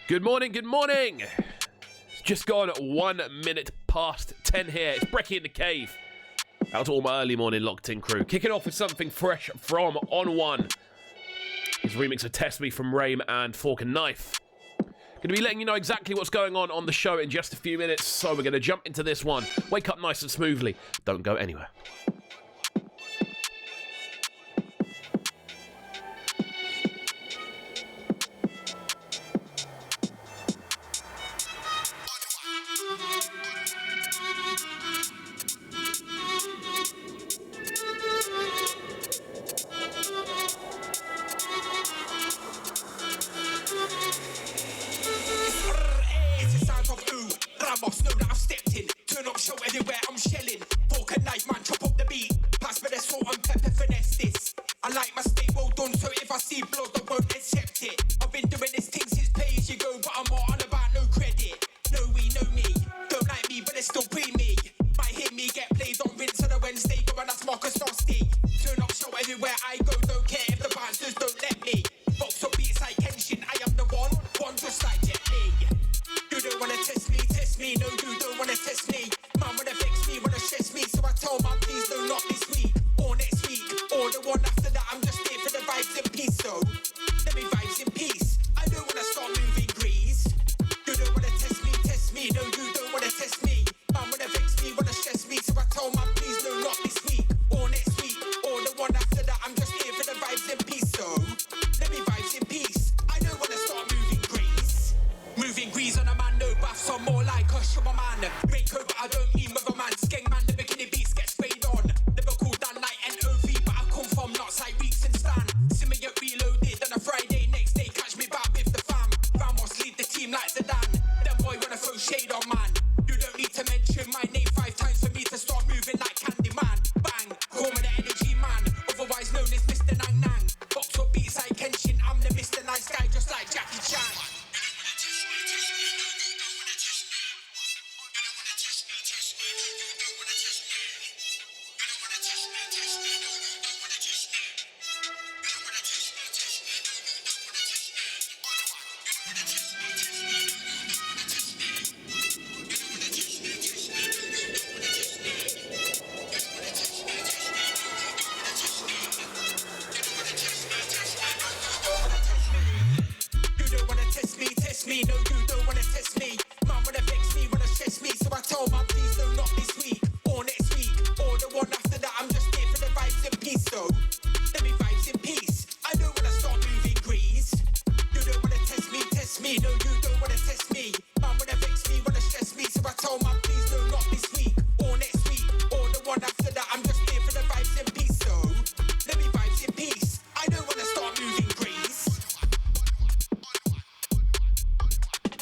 Good morning, good morning. It's just gone 1 minute past 10 here. It's Brekky In The Cave. Out to all my early morning locked in crew. Kicking off with something fresh from On One. His remix of Test Me from Rame and Fork and Knife. Going to be letting you know exactly what's going on the show in just a few minutes. So we're going to jump into this one. Wake up nice and smoothly. Don't go anywhere.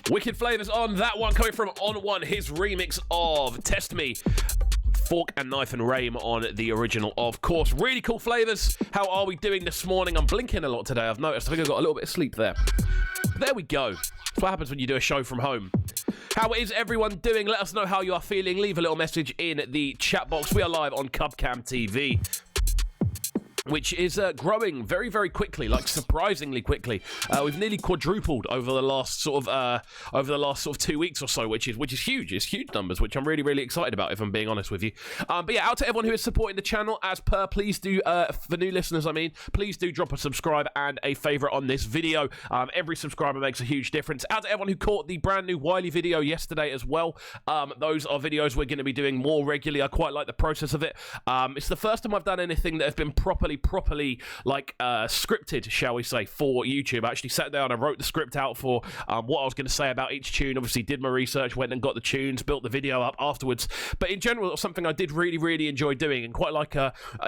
Wicked flavours on that one, coming from On One, his remix of Test Me, Fork and Knife and Rame on the original, of course. Really cool flavours. How are we doing this morning? I'm blinking a lot today, I've noticed. I think I got a little bit of sleep there. There we go. That's what happens when you do a show from home. How is everyone doing? Let us know how you are feeling. Leave a little message in the chat box. We are live on Cubcam TV, which is growing very, very quickly, like surprisingly quickly. We've nearly quadrupled over the last sort of 2 weeks or so, which is huge. It's huge numbers, which I'm really, really excited about, if I'm being honest with you. But yeah, out to everyone who is supporting the channel, as per, please do, for new listeners, please do drop a subscribe and a favourite on this video. Every subscriber makes a huge difference. Out to everyone who caught the brand new Wiley video yesterday as well. Those are videos we're going to be doing more regularly. I quite like the process of it. It's the first time I've done anything that has been properly scripted, shall we say, for YouTube. I actually sat down and wrote the script out for what I was going to say about each tune. Obviously did my research, went and got the tunes, built the video up afterwards. But in general, it was something I did really, really enjoy doing, and quite like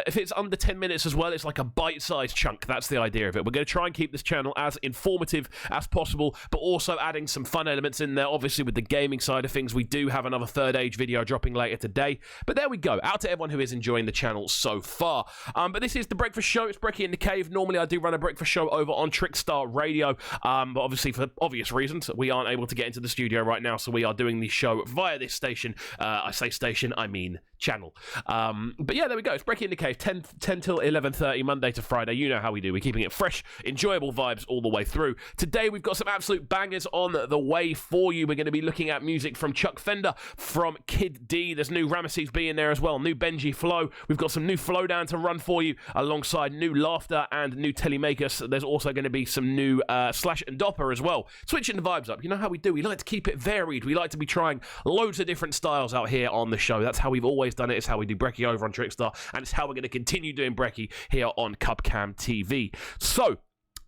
if it's under 10 minutes as well, it's like a bite-sized chunk. That's the idea of it. We're going to try and keep this channel as informative as possible, but also adding some fun elements in there. Obviously with the gaming side of things, we do have another Third Age video dropping later today. But there we go. Out to everyone who is enjoying the channel so far. But this is the breakfast show. It's Brekky In The Cave. Normally I do run a breakfast show over on Trickstar Radio, but obviously for obvious reasons we aren't able to get into the studio right now, so we are doing the show via this station. I say station, I mean channel. But yeah, there we go. It's Brekky In The Cave, 10 till 11:30, Monday to Friday. You know how we do. We're keeping it fresh, enjoyable vibes all the way through. Today, we've got some absolute bangers on the way for you. We're going to be looking at music from Chuck Fender, from Kid D. There's new Ramesses B in there as well. New Benji Flow. We've got some new Flow Down to run for you, alongside new Laughter and new Telemakers. There's also going to be some new Slash and Dopper as well. Switching the vibes up. You know how we do. We like to keep it varied. We like to be trying loads of different styles out here on the show. That's how we've always done it. It's how we do Brekky over on Trickstar, and it's how we're going to continue doing Brekky here on Cubcam TV. So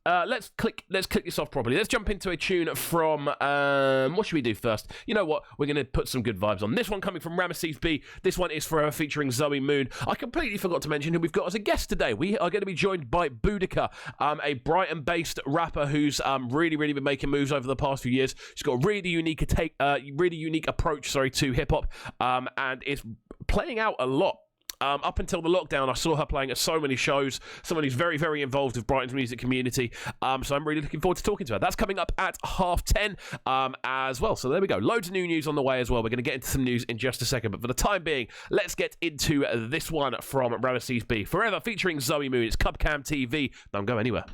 let's click this off properly. Let's jump into a tune from what should we do first? You know what? We're going to put some good vibes on. This one coming from Ramesses B. This one is featuring Zoe Moon. I completely forgot to mention who we've got as a guest today. We are going to be joined by Boudicca, a Brighton-based rapper who's really been making moves over the past few years. She's got a really unique approach to hip hop, and is playing out a lot. Up until the lockdown, I saw her playing at so many shows. Someone who's very involved with Brighton's music community. So I'm really looking forward to talking to her. That's coming up at 10:30 as well. So there we go. Loads of new news on the way as well. We're going to get into some news in just a second. But for the time being, let's get into this one from Ramesses B. Forever featuring Zoe Moon. It's Cubcam TV. Don't go anywhere.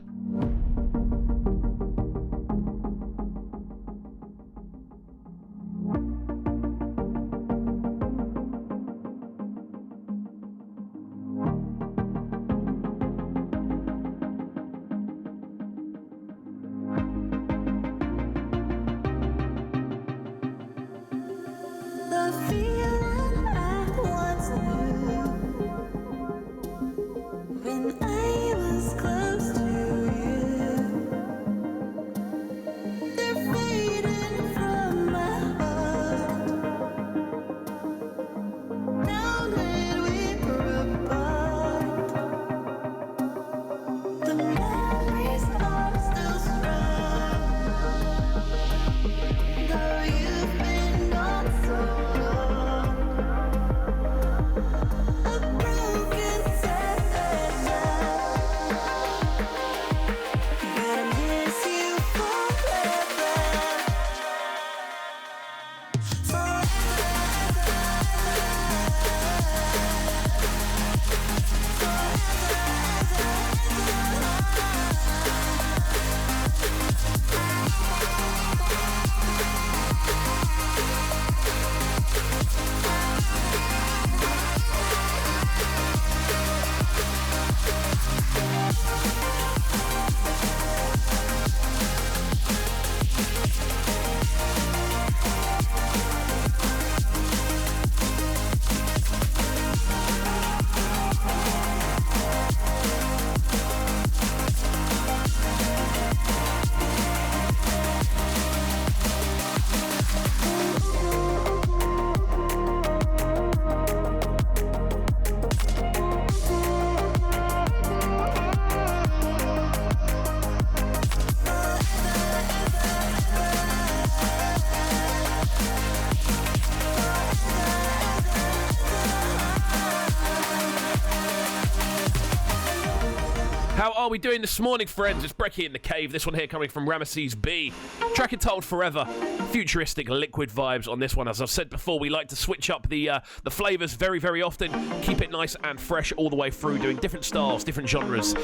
How are we doing this morning, friends? It's Brekky In The Cave. This one here coming from Ramesses B. Track entitled Forever. Futuristic liquid vibes on this one. As I've said before, we like to switch up the flavours very often. Keep it nice and fresh all the way through, doing different styles, different genres.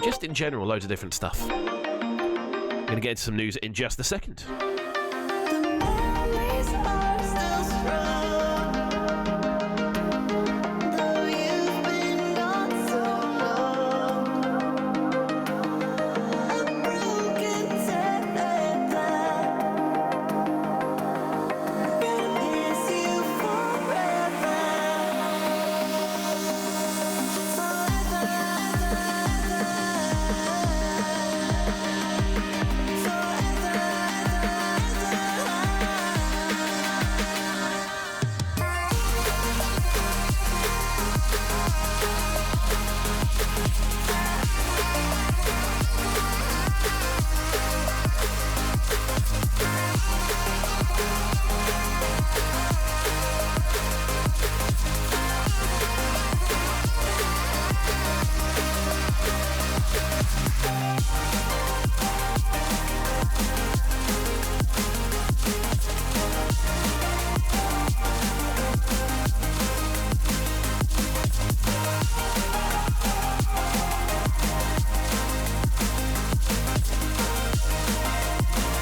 Just in general, loads of different stuff. I'm going to get into some news in just a second.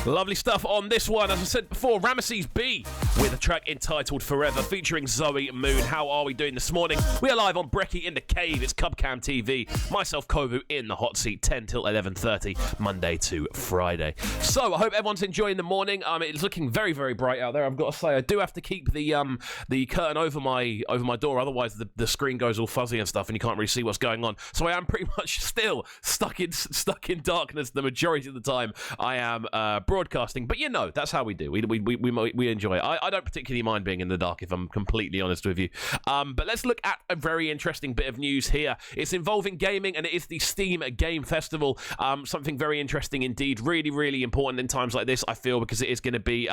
Lovely stuff on this one. As I said before, Ramesses B with a track entitled Forever featuring Zoe Moon. How are we doing this morning? We are live on Brekky In The Cave. It's Cubcam TV. Myself, Kovu, in the hot seat, 10 till 11:30, Monday to Friday. So, I hope everyone's enjoying the morning. It's looking very, very bright out there. I've got to say, I do have to keep the curtain over my door, otherwise the screen goes all fuzzy and stuff, and you can't really see what's going on. So I am pretty much still stuck in darkness the majority of the time. I am broadcasting, but that's how we do. We enjoy it. I don't particularly mind being in the dark, if I'm completely honest with you. But let's look at a very interesting bit of news here. It's involving gaming, and it is the Steam Game Festival. Something very interesting indeed. Really, really important in times like this, I feel, because it is going to be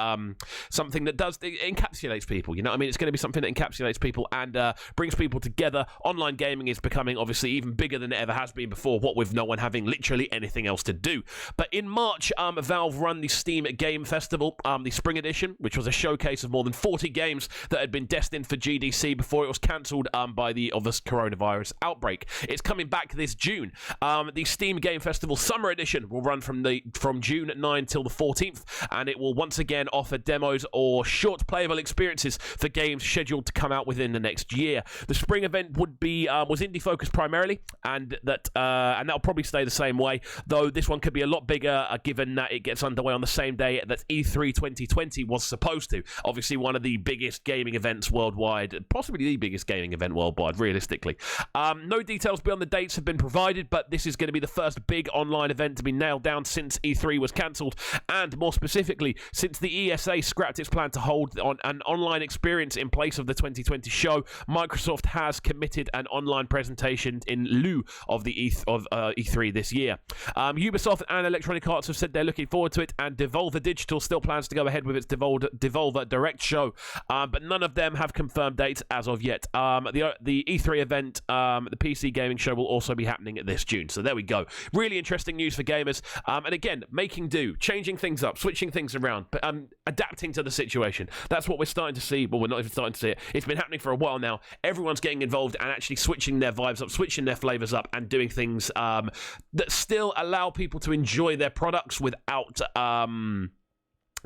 something that encapsulates people. You know what I mean? It's going to be something that encapsulates people and brings people together. Online gaming is becoming obviously even bigger than it ever has been before, what with no one having literally anything else to do. But in March, Valve run the Steam Game Festival, the Spring Edition, which was a showcase of more than 40 games that had been destined for GDC before it was cancelled by the obvious coronavirus outbreak. It's coming back this June. The Steam Game Festival Summer Edition will run from June 9 till the 14th, and it will once again offer demos or short playable experiences for games scheduled to come out within the next year. The spring event was indie focused primarily, and that'll probably stay the same way, though this one could be a lot bigger given that it gets underway on the same day that E3 2020 was supposed to. Obviously one of the biggest gaming events worldwide, possibly the biggest gaming event worldwide, realistically. No details beyond the dates have been provided, but this is going to be the first big online event to be nailed down since E3 was cancelled, and more specifically, since the ESA scrapped its plan to hold an online experience in place of the 2020 show. Microsoft has committed an online presentation in lieu of the E3 this year. Ubisoft and Electronic Arts have said they're looking forward to it, and Devolver Digital still plans to go ahead with its Devolver Direct show, but none of them have confirmed dates as of yet. The E3 event, the PC gaming show, will also be happening this June. So there we go. Really interesting news for gamers. And again, making do, changing things up, switching things around, but adapting to the situation. That's what we're starting to see. Well, we're not even starting to see it. It's been happening for a while now. Everyone's getting involved and actually switching their vibes up, switching their flavors up, and doing things that still allow people to enjoy their products without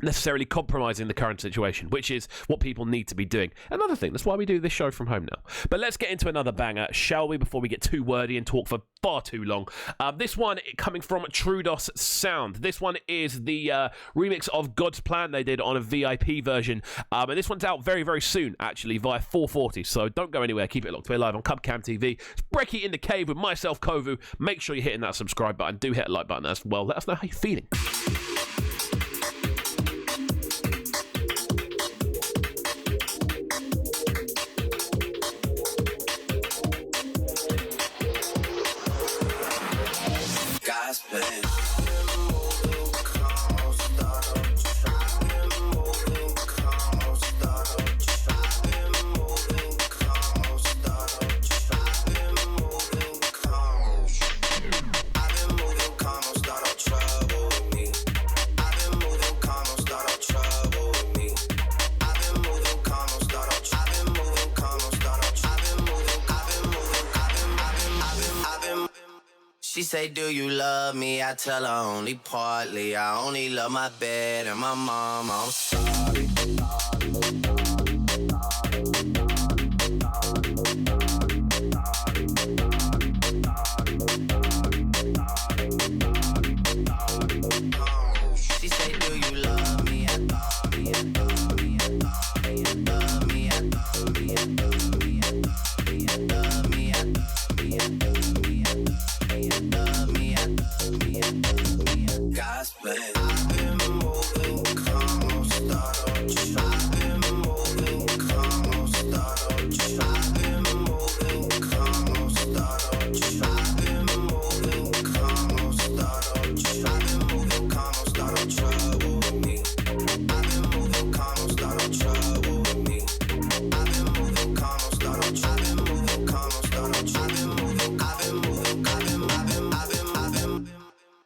necessarily compromising the current situation, which is what people need to be doing. Another thing, that's why we do this show from home now. But let's get into another banger, shall we, before we get too wordy and talk for far too long. This one coming from Trudos Sound. This one is the remix of God's Plan they did on a VIP version. And this one's out very, very soon, actually, via 440. So don't go anywhere. Keep it locked. We're live on Cubcam TV. It's Brekky In The Cave with myself, Kovu. Make sure you're hitting that subscribe button. Do hit a like button as well. Let us know how you're feeling. She say, do you love me? I tell her only partly. I only love my bed and my mom. I'm sorry. She say, do you love me? I love me, I love me, I love me, I love me, I love me, I love me, I love me, I love me, I love me, I love me, I love me. God's plan. I've been moving, come on, start on you. I've been moving, come on, start on you. I've been moving, come on, start on you. I've been moving, come on, start on you. I've been moving, come on, start on trouble with me. I've been moving, come on, start on trouble with me. I've been moving, come on, start on. I've been moving, come on, start on. I've been moving, I've been moving, I've been.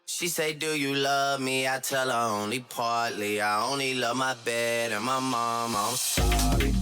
She say, do you love me? I tell her only partly. I only love my bed and my mom. I'm sorry.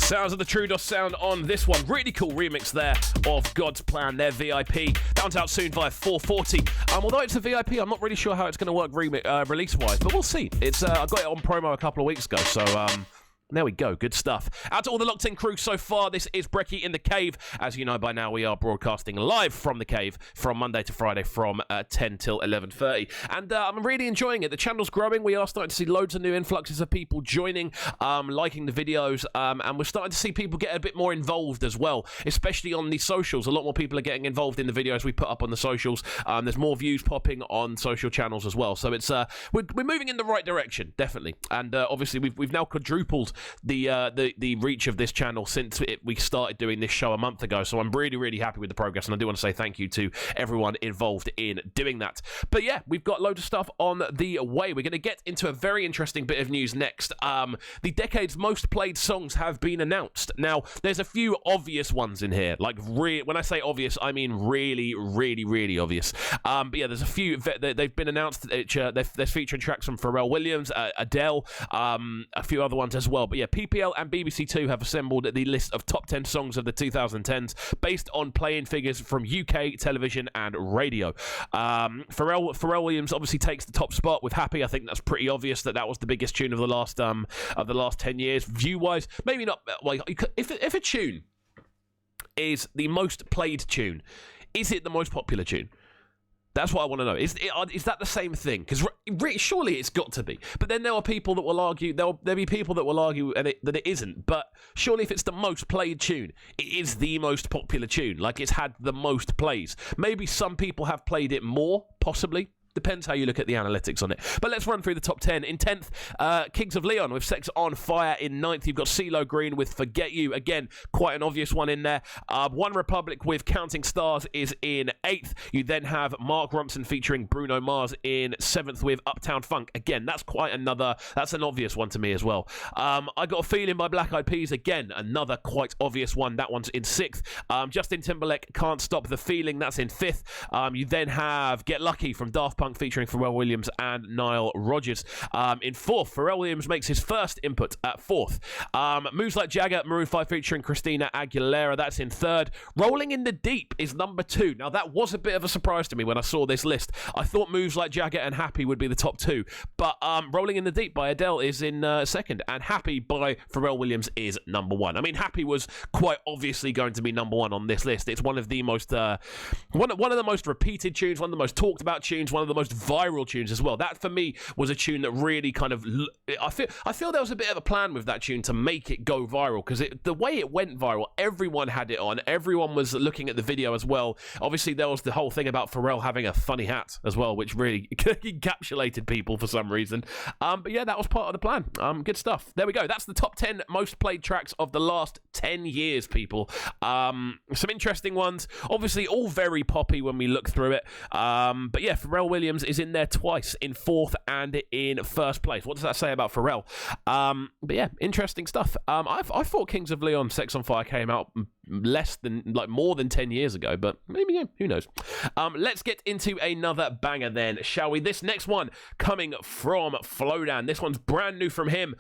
Sounds of the Trudos sound on this one. Really cool remix there of God's Plan, their VIP. That one's out soon via 440. Although it's a VIP, I'm not really sure how it's going to work release-wise, but we'll see. It's I got it on promo a couple of weeks ago, so there we go. Good stuff. Out to all the locked-in crew so far, this is Brekky in the Cave. As you know by now, we are broadcasting live from the cave from Monday to Friday from 10 till 11:30. And I'm really enjoying it. The channel's growing. We are starting to see loads of new influxes of people joining, liking the videos, and we're starting to see people get a bit more involved as well, especially on the socials. A lot more people are getting involved in the videos we put up on the socials. There's more views popping on social channels as well. So it's we're moving in the right direction, definitely. And obviously, we've now quadrupled the reach of this channel since we started doing this show a month ago, so I'm really happy with the progress, and I do want to say thank you to everyone involved in doing that. But yeah, we've got loads of stuff on the way. We're going to get into a very interesting bit of news next. The decade's most played songs have been announced. Now, there's a few obvious ones in here, like when I say obvious, I mean really obvious. But yeah, there's a few they've been announced. They're featuring tracks from Pharrell Williams, Adele, a few other ones as well. But yeah, PPL and BBC Two have assembled the list of top 10 songs of the 2010s based on playing figures from UK television and radio. Pharrell Williams obviously takes the top spot with Happy. I think that's pretty obvious that was the biggest tune of the last 10 years. View-wise, maybe not. Well, if a tune is the most played tune, is it the most popular tune? That's what I want to know. Is that the same thing? Because surely it's got to be. But then there are people that will argue. There'll be people that will argue that it isn't. But surely if it's the most played tune, it is the most popular tune. Like it's had the most plays. Maybe some people have played it more, possibly. Depends how you look at the analytics on it. But let's run through the top 10. In 10th, Kings of Leon with Sex on Fire. In 9th, you've got CeeLo Green with Forget You. Again, quite an obvious one in there. One Republic with Counting Stars is in 8th. You then have Mark Ronson featuring Bruno Mars in 7th with Uptown Funk. Again, that's an obvious one to me as well. I Got a Feeling by Black Eyed Peas. Again, another quite obvious one. That one's in 6th. Justin Timberlake, Can't Stop the Feeling. That's in 5th. You then have Get Lucky from Daft Punk featuring Pharrell Williams and Nile Rodgers. In 4th, Pharrell Williams makes his first input at 4th. Moves Like Jagger, Maroon 5 featuring Christina Aguilera. That's in 3rd. Rolling in the Deep is number 2. Now, that was a bit of a surprise to me when I saw this list. I thought Moves Like Jagger and Happy would be the top 2. But Rolling in the Deep by Adele is in 2nd. And Happy by Pharrell Williams is number 1. I mean, Happy was quite obviously going to be number 1 on this list. It's one of the most one of the most repeated tunes, one of the most talked about tunes, one of the most viral tunes as well. That for me was a tune that really kind of I feel there was a bit of a plan with that tune to make it go viral, because the way it went viral, everyone had it on, everyone was looking at the video as well. Obviously there was the whole thing about Pharrell having a funny hat as well, which really encapsulated people for some reason. But yeah, that was part of the plan. Good stuff. There we go. That's the top 10 most played tracks of the last 10 years, people. Some interesting ones, obviously all very poppy when we look through it. But yeah, Pharrell Williams is in there twice, in 4th and in 1st place. What does that say about Pharrell? But yeah, interesting stuff. I thought Kings of Leon, Sex on Fire came out more than 10 years ago, but maybe, yeah, who knows. Let's get into another banger then, shall we? This next one coming from Flowdown. This one's brand new from him.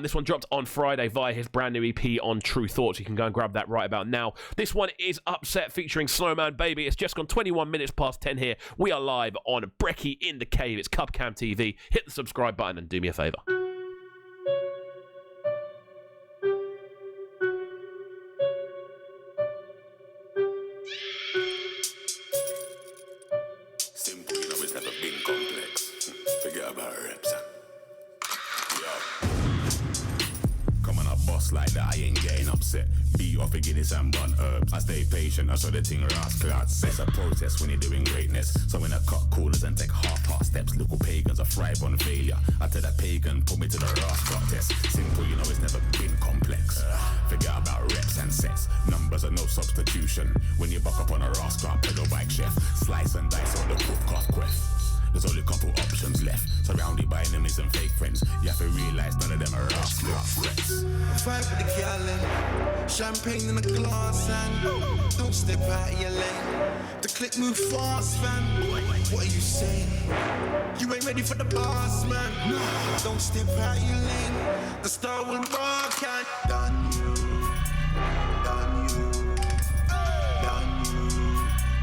This one dropped on Friday via his brand new EP on True Thoughts. You can go and grab that right about now. This one is Upset featuring Snowman Baby. It's just gone 21 minutes past 10 here. We are live on Brekky in the Cave. It's Cubcam TV. Hit the subscribe button and do me a favour. Simple, you know, it's never been complex. Forget about reps. Yo. Come on, a boss like that, I ain't getting upset. Beat off a Guinness and bun herbs. I stay patient, I saw the thing rascals. It's a process when you're doing greatness. So when I cut corners and take half-heart steps, local pagans are thrive on failure. I tell that pagan, put me to the rascal test. Simple, you know, it's never been complex. Forget about reps and sets. Numbers are no substitution. When you buck up on a rascal, pedal bike chef. Slice and dice on the cook off quest. There's only a couple options left. Surrounded by enemies and fake friends. You have to realize none of them are rascal threats. Fight with the gallon, champagne in a glass, and don't step out of your lane. The click move fast, fam. What are you saying? You ain't ready for the boss, man. No, don't step out of your lane. The star will rock and done you.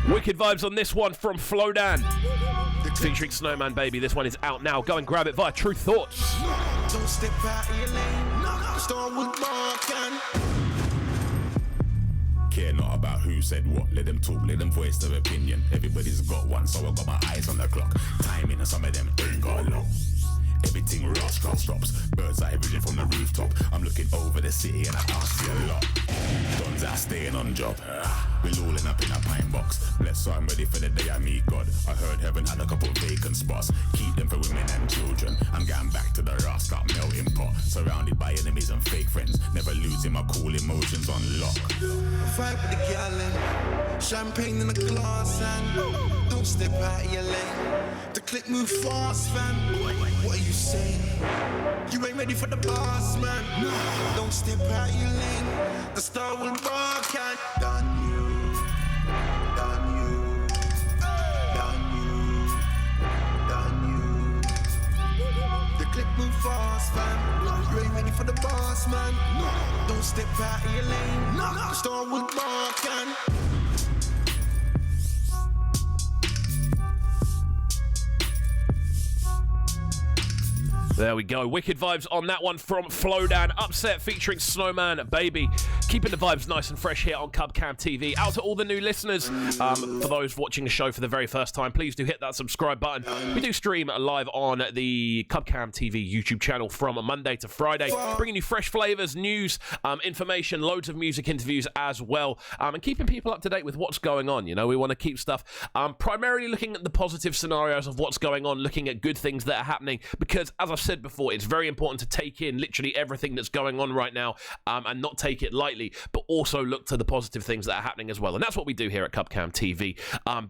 Wicked vibes on this one from Flowdan, featuring Snowman Baby. This one is out now. Go and grab it via True Thoughts. Don't step out of your lane. The storm will bark and care not about who said what. Let them talk, let them voice their opinion. Everybody's got one, so I got my eyes on the clock. Timing and some of them ain't got a lot. Everything rascal stops. Bird's eye vision from the rooftop. I'm looking over the city and I can't see a lot. Dons are staying on job. We're rolling up in a pine box. Bless so I'm ready for the day I meet God. I heard heaven had a couple vacant spots. Keep them for women and children. I'm getting back to the rascal melting pot. Surrounded by enemies and fake friends. Never losing my cool emotions on lock. fight with the gallon. Champagne in a glass and don't step out of your lane. The click move fast, fam. What are you saying? You ain't ready for the boss, man. Don't step out your lane. The star will bark and done you, done you, done you, done you. The click move fast, fam. You ain't ready for the boss, man. Don't step out of your lane. The star will bark and there we go. Wicked vibes on that one from Flowdan. Upset featuring Snowman Baby. Keeping the vibes nice and fresh here on Cubcam TV. Out to all the new listeners. For those watching the show for the very first time, please do hit that subscribe button. We do stream live on the Cubcam TV YouTube channel from Monday to Friday, bringing you fresh flavours, news, information, loads of music interviews as well, and keeping people up to date with what's going on. You know, we want to keep stuff primarily looking at the positive scenarios of what's going on, looking at good things that are happening, because as I've said before, it's very important to take in literally everything that's going on right now, and not take it lightly, but also look to the positive things that are happening as well. And that's what we do here at Cubcam TV,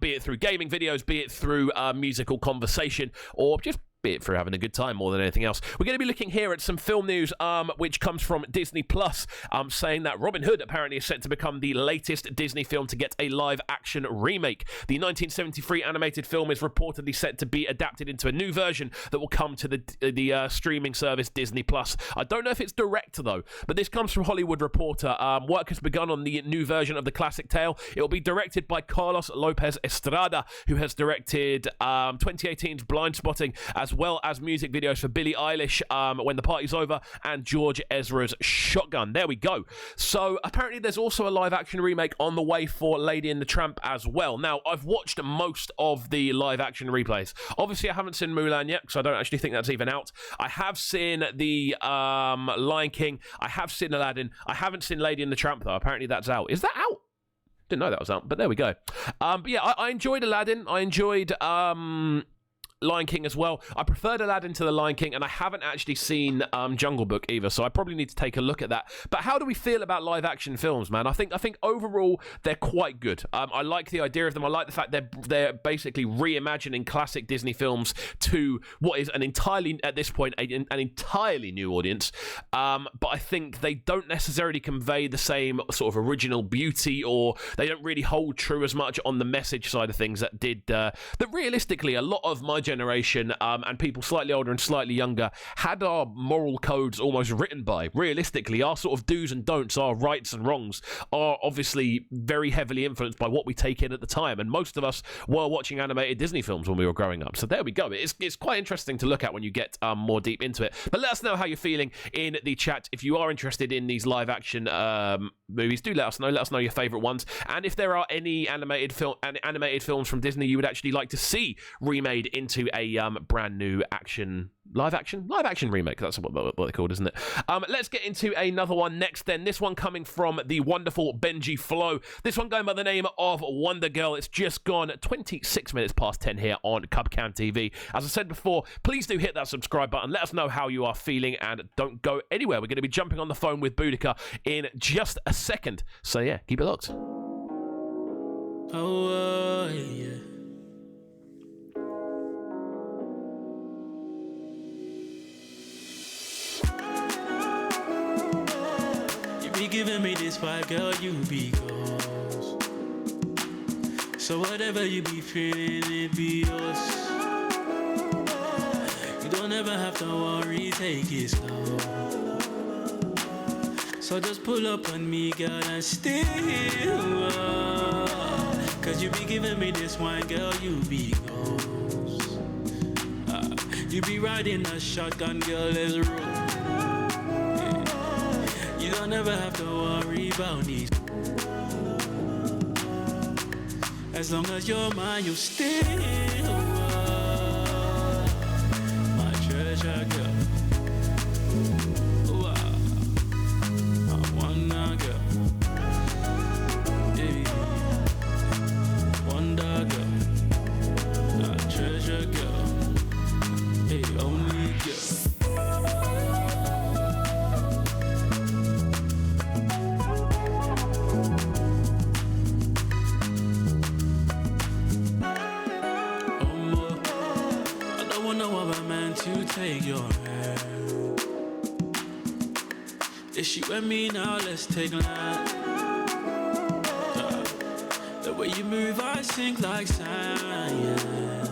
be it through gaming videos, be it through musical conversation, or just be it for having a good time more than anything else. We're going to be looking here at some film news, which comes from Disney Plus, saying that Robin Hood apparently is set to become the latest Disney film to get a live-action remake. The 1973 animated film is reportedly set to be adapted into a new version that will come to the streaming service Disney Plus. I don't know if it's direct, though, but this comes from Hollywood Reporter. Work has begun on the new version of the classic tale. It will be directed by Carlos Lopez Estrada, who has directed 2018's Blind Spotting, as well as music videos for Billie Eilish, When the Party's Over, and George Ezra's Shotgun. There we go. So apparently there's also a live action remake on the way for Lady and the Tramp as well. Now, I've watched most of the live action replays. Obviously I haven't seen Mulan yet, because I don't actually think that's even out. I have seen the Lion King. I have seen Aladdin. I haven't seen Lady and the Tramp, though. Apparently that's out. Is that out? Didn't know that was out, but there we go. But yeah, I enjoyed Aladdin. I enjoyed Lion King as well. I preferred Aladdin to the Lion King, and I haven't actually seen Jungle Book either, so I probably need to take a look at that. But how do we feel about live action films, man? I think overall they're quite good. I like the idea of them. I like the fact they're basically reimagining classic Disney films to what is an entirely, at this point, an entirely new audience. But I think they don't necessarily convey the same sort of original beauty, or they don't really hold true as much on the message side of things that did. That realistically, a lot of my generation and people slightly older and slightly younger had our moral codes almost written by. Realistically, our sort of do's and don'ts, our rights and wrongs, are obviously very heavily influenced by what we take in at the time, and most of us were watching animated Disney films when we were growing up. So there we go. It's quite interesting to look at when you get more deep into it. But let us know how you're feeling in the chat. If you are interested in these live action movies, do let us know. Let us know your favourite ones, and if there are any animated films from Disney you would actually like to see remade into a brand new live action remake. That's what they're called, isn't it? Let's get into another one next then. This one coming from the wonderful Benji Flow. This one going by the name of Wonder Girl. It's just gone 26 minutes past 10 here on Cubcam TV. As I said before, please do hit that subscribe button. Let us know how you are feeling, and don't go anywhere. We're going to be jumping on the phone with Boudicca in just a second. So yeah, keep it locked. Oh, yeah. You be giving me this vibe, girl, you be ghost. So whatever you be feeling, it be yours. You don't ever have to worry, take it slow. So just pull up on me, girl, and still Cause you be giving me this wine, girl, you be ghost. You be riding a shotgun, girl, let's roll. Yeah. You don't ever have to worry about these. As long as you're mine, you still my treasure, girl. Ooh, I wanna, girl. Hey. Wonder, girl. My treasure, girl. Hey, only girl. To take your hand. Is you and me now? Let's take land. The way you move, I sink like sand. Yeah.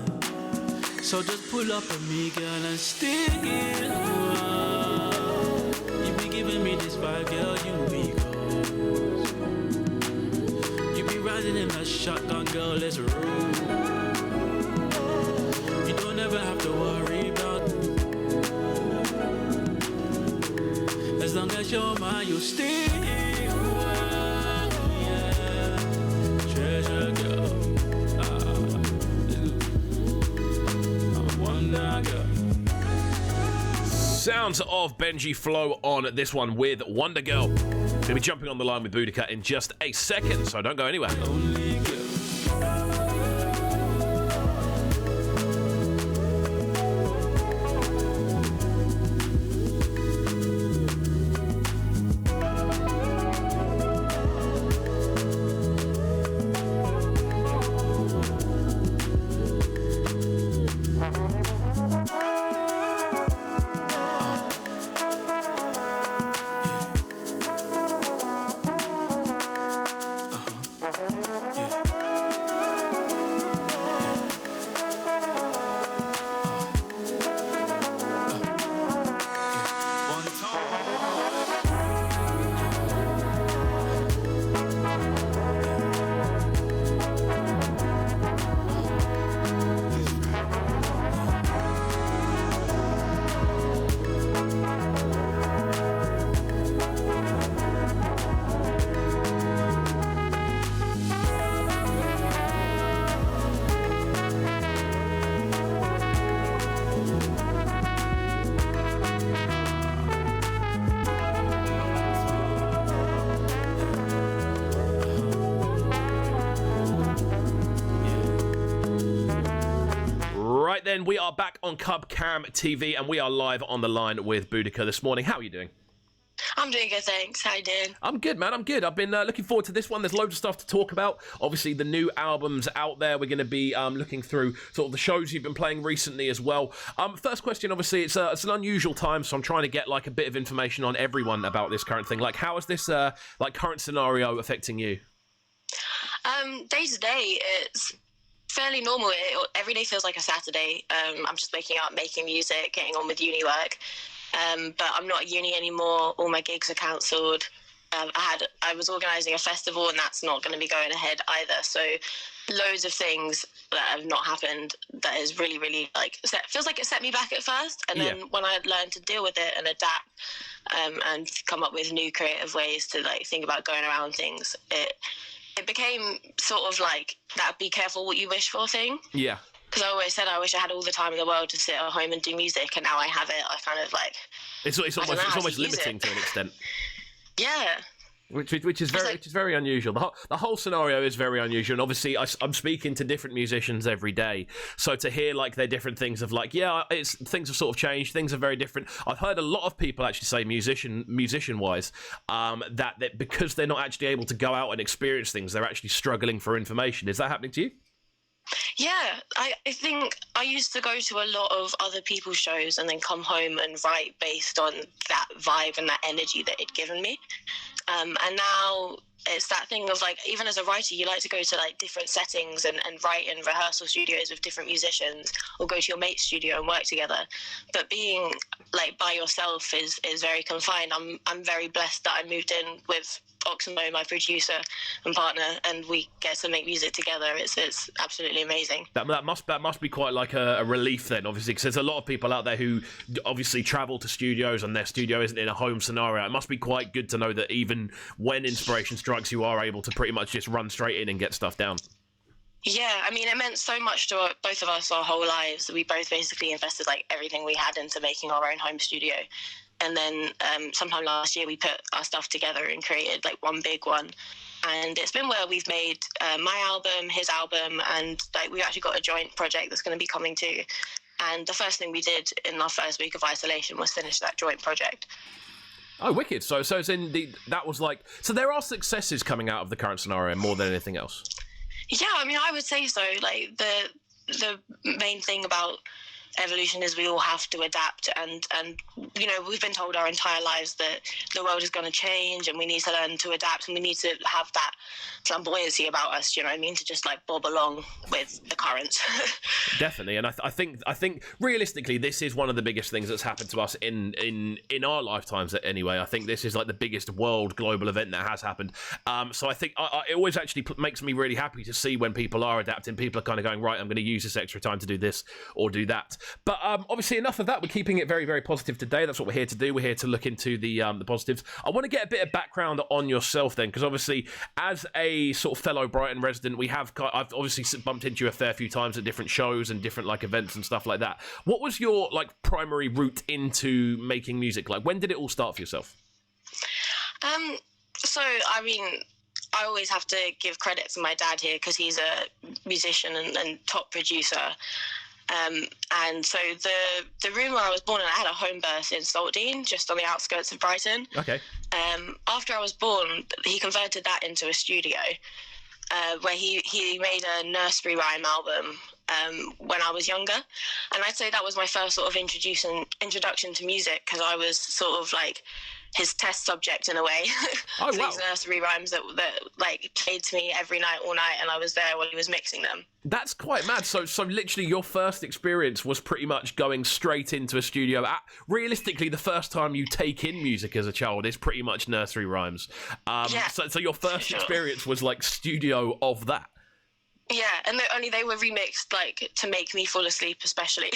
So just pull up on me, girl, and stick it. You be giving me this vibe, girl. You be close. You be riding in a shotgun, girl. Let's roll. You don't ever have to worry about. As long as you're mine, you'll stay. Yeah. Treasure girl. I wonder girl. Sounds of Benji Flow on this one with Wonder Girl. We'll be jumping on the line with Boudicca in just a second, so don't go anywhere. Only girl. Then we are back on Cub Cam TV and we are live on the line with Boudicca this morning. How are you doing? I'm doing good, thanks. How you doing? I'm good, man. I'm good. I've been looking forward to this one. There's loads of stuff to talk about. Obviously, the new album's out there. We're going to be looking through sort of the shows you've been playing recently as well. First question, obviously, it's an unusual time, so I'm trying to get like a bit of information on everyone about this current thing. Like, how is this like current scenario affecting you? Day to day, it's fairly normal. Every day feels like a Saturday. I'm just waking up, making music, getting on with uni work. But I'm not at uni anymore. All my gigs are cancelled. I was organising a festival and that's not going to be going ahead either. So loads of things that have not happened that is really, really feels like it set me back at first. And then when I learned to deal with it and adapt and come up with new creative ways to think about going around things, it became sort of like that be careful what you wish for thing. Yeah. Because I always said I wish I had all the time in the world to sit at home and do music, and now I have it. I kind of it's almost limiting to an extent. Yeah. Which is very unusual. The whole scenario is very unusual, and obviously I'm speaking to different musicians every day. So to hear their different things of things have sort of changed. Things are very different. I've heard a lot of people actually say musician wise that because they're not actually able to go out and experience things, they're actually struggling for information. Is that happening to you? Yeah, I think I used to go to a lot of other people's shows and then come home and write based on that vibe and that energy that it'd given me. And now it's that thing of even as a writer, you like to go to different settings and write in rehearsal studios with different musicians, or go to your mate's studio and work together. But being by yourself is very confined. I'm very blessed that I moved in with Oxmo, my producer and partner, and we get to make music together. It's absolutely amazing. That must be quite like a relief then, obviously, because there's a lot of people out there who obviously travel to studios and their studio isn't in a home scenario. It must be quite good to know that even when inspiration strikes, you are able to pretty much just run straight in and get stuff down. Yeah, I mean, it meant so much to both of us our whole lives. We both basically invested like everything we had into making our own home studio. And then sometime last year we put our stuff together and created like one big one. And it's been where we've made my album, his album, and like we actually got a joint project that's going to be coming too. And the first thing we did in our first week of isolation was finish that joint project. Oh, wicked. So it's in that was like, so there are successes coming out of the current scenario more than anything else. Yeah, I mean, I would say so. Like the main thing about evolution is we all have to adapt, and you know, we've been told our entire lives that the world is going to change and we need to learn to adapt, and we need to have that flamboyancy about us, you know what I mean, to just like bob along with the currents. Definitely. And I think realistically this is one of the biggest things that's happened to us in our lifetimes anyway. I think this is like the biggest world global event that has happened, so I think it always actually makes me really happy to see when people are adapting. People are kind of going, right, I'm going to use this extra time to do this or do that. But obviously enough of that. We're keeping it very, very positive today. That's what we're here to do. We're here to look into the positives. I want to get a bit of background on yourself then, because obviously as a sort of fellow Brighton resident, I've obviously bumped into you a fair few times at different shows and different like events and stuff like that. What was your like primary route into making music? Like, when did it all start for yourself? So I mean, I always have to give credit to my dad here because he's a musician and top producer. And so the room where I was born in, I had a home birth in Saltdean, just on the outskirts of Brighton. Okay. After I was born, he converted that into a studio, where he made a nursery rhyme album when I was younger. And I'd say that was my first sort of introduction to music, because I was sort of like his test subject in a way. Oh, wow. These nursery rhymes that like played to me every night, all night, and I was there while he was mixing them. That's quite mad. So literally your first experience was pretty much going straight into a studio. Realistically, the first time you take in music as a child is pretty much nursery rhymes. Yeah, so your first experience was like studio of that. Yeah, and they were remixed like to make me fall asleep, especially.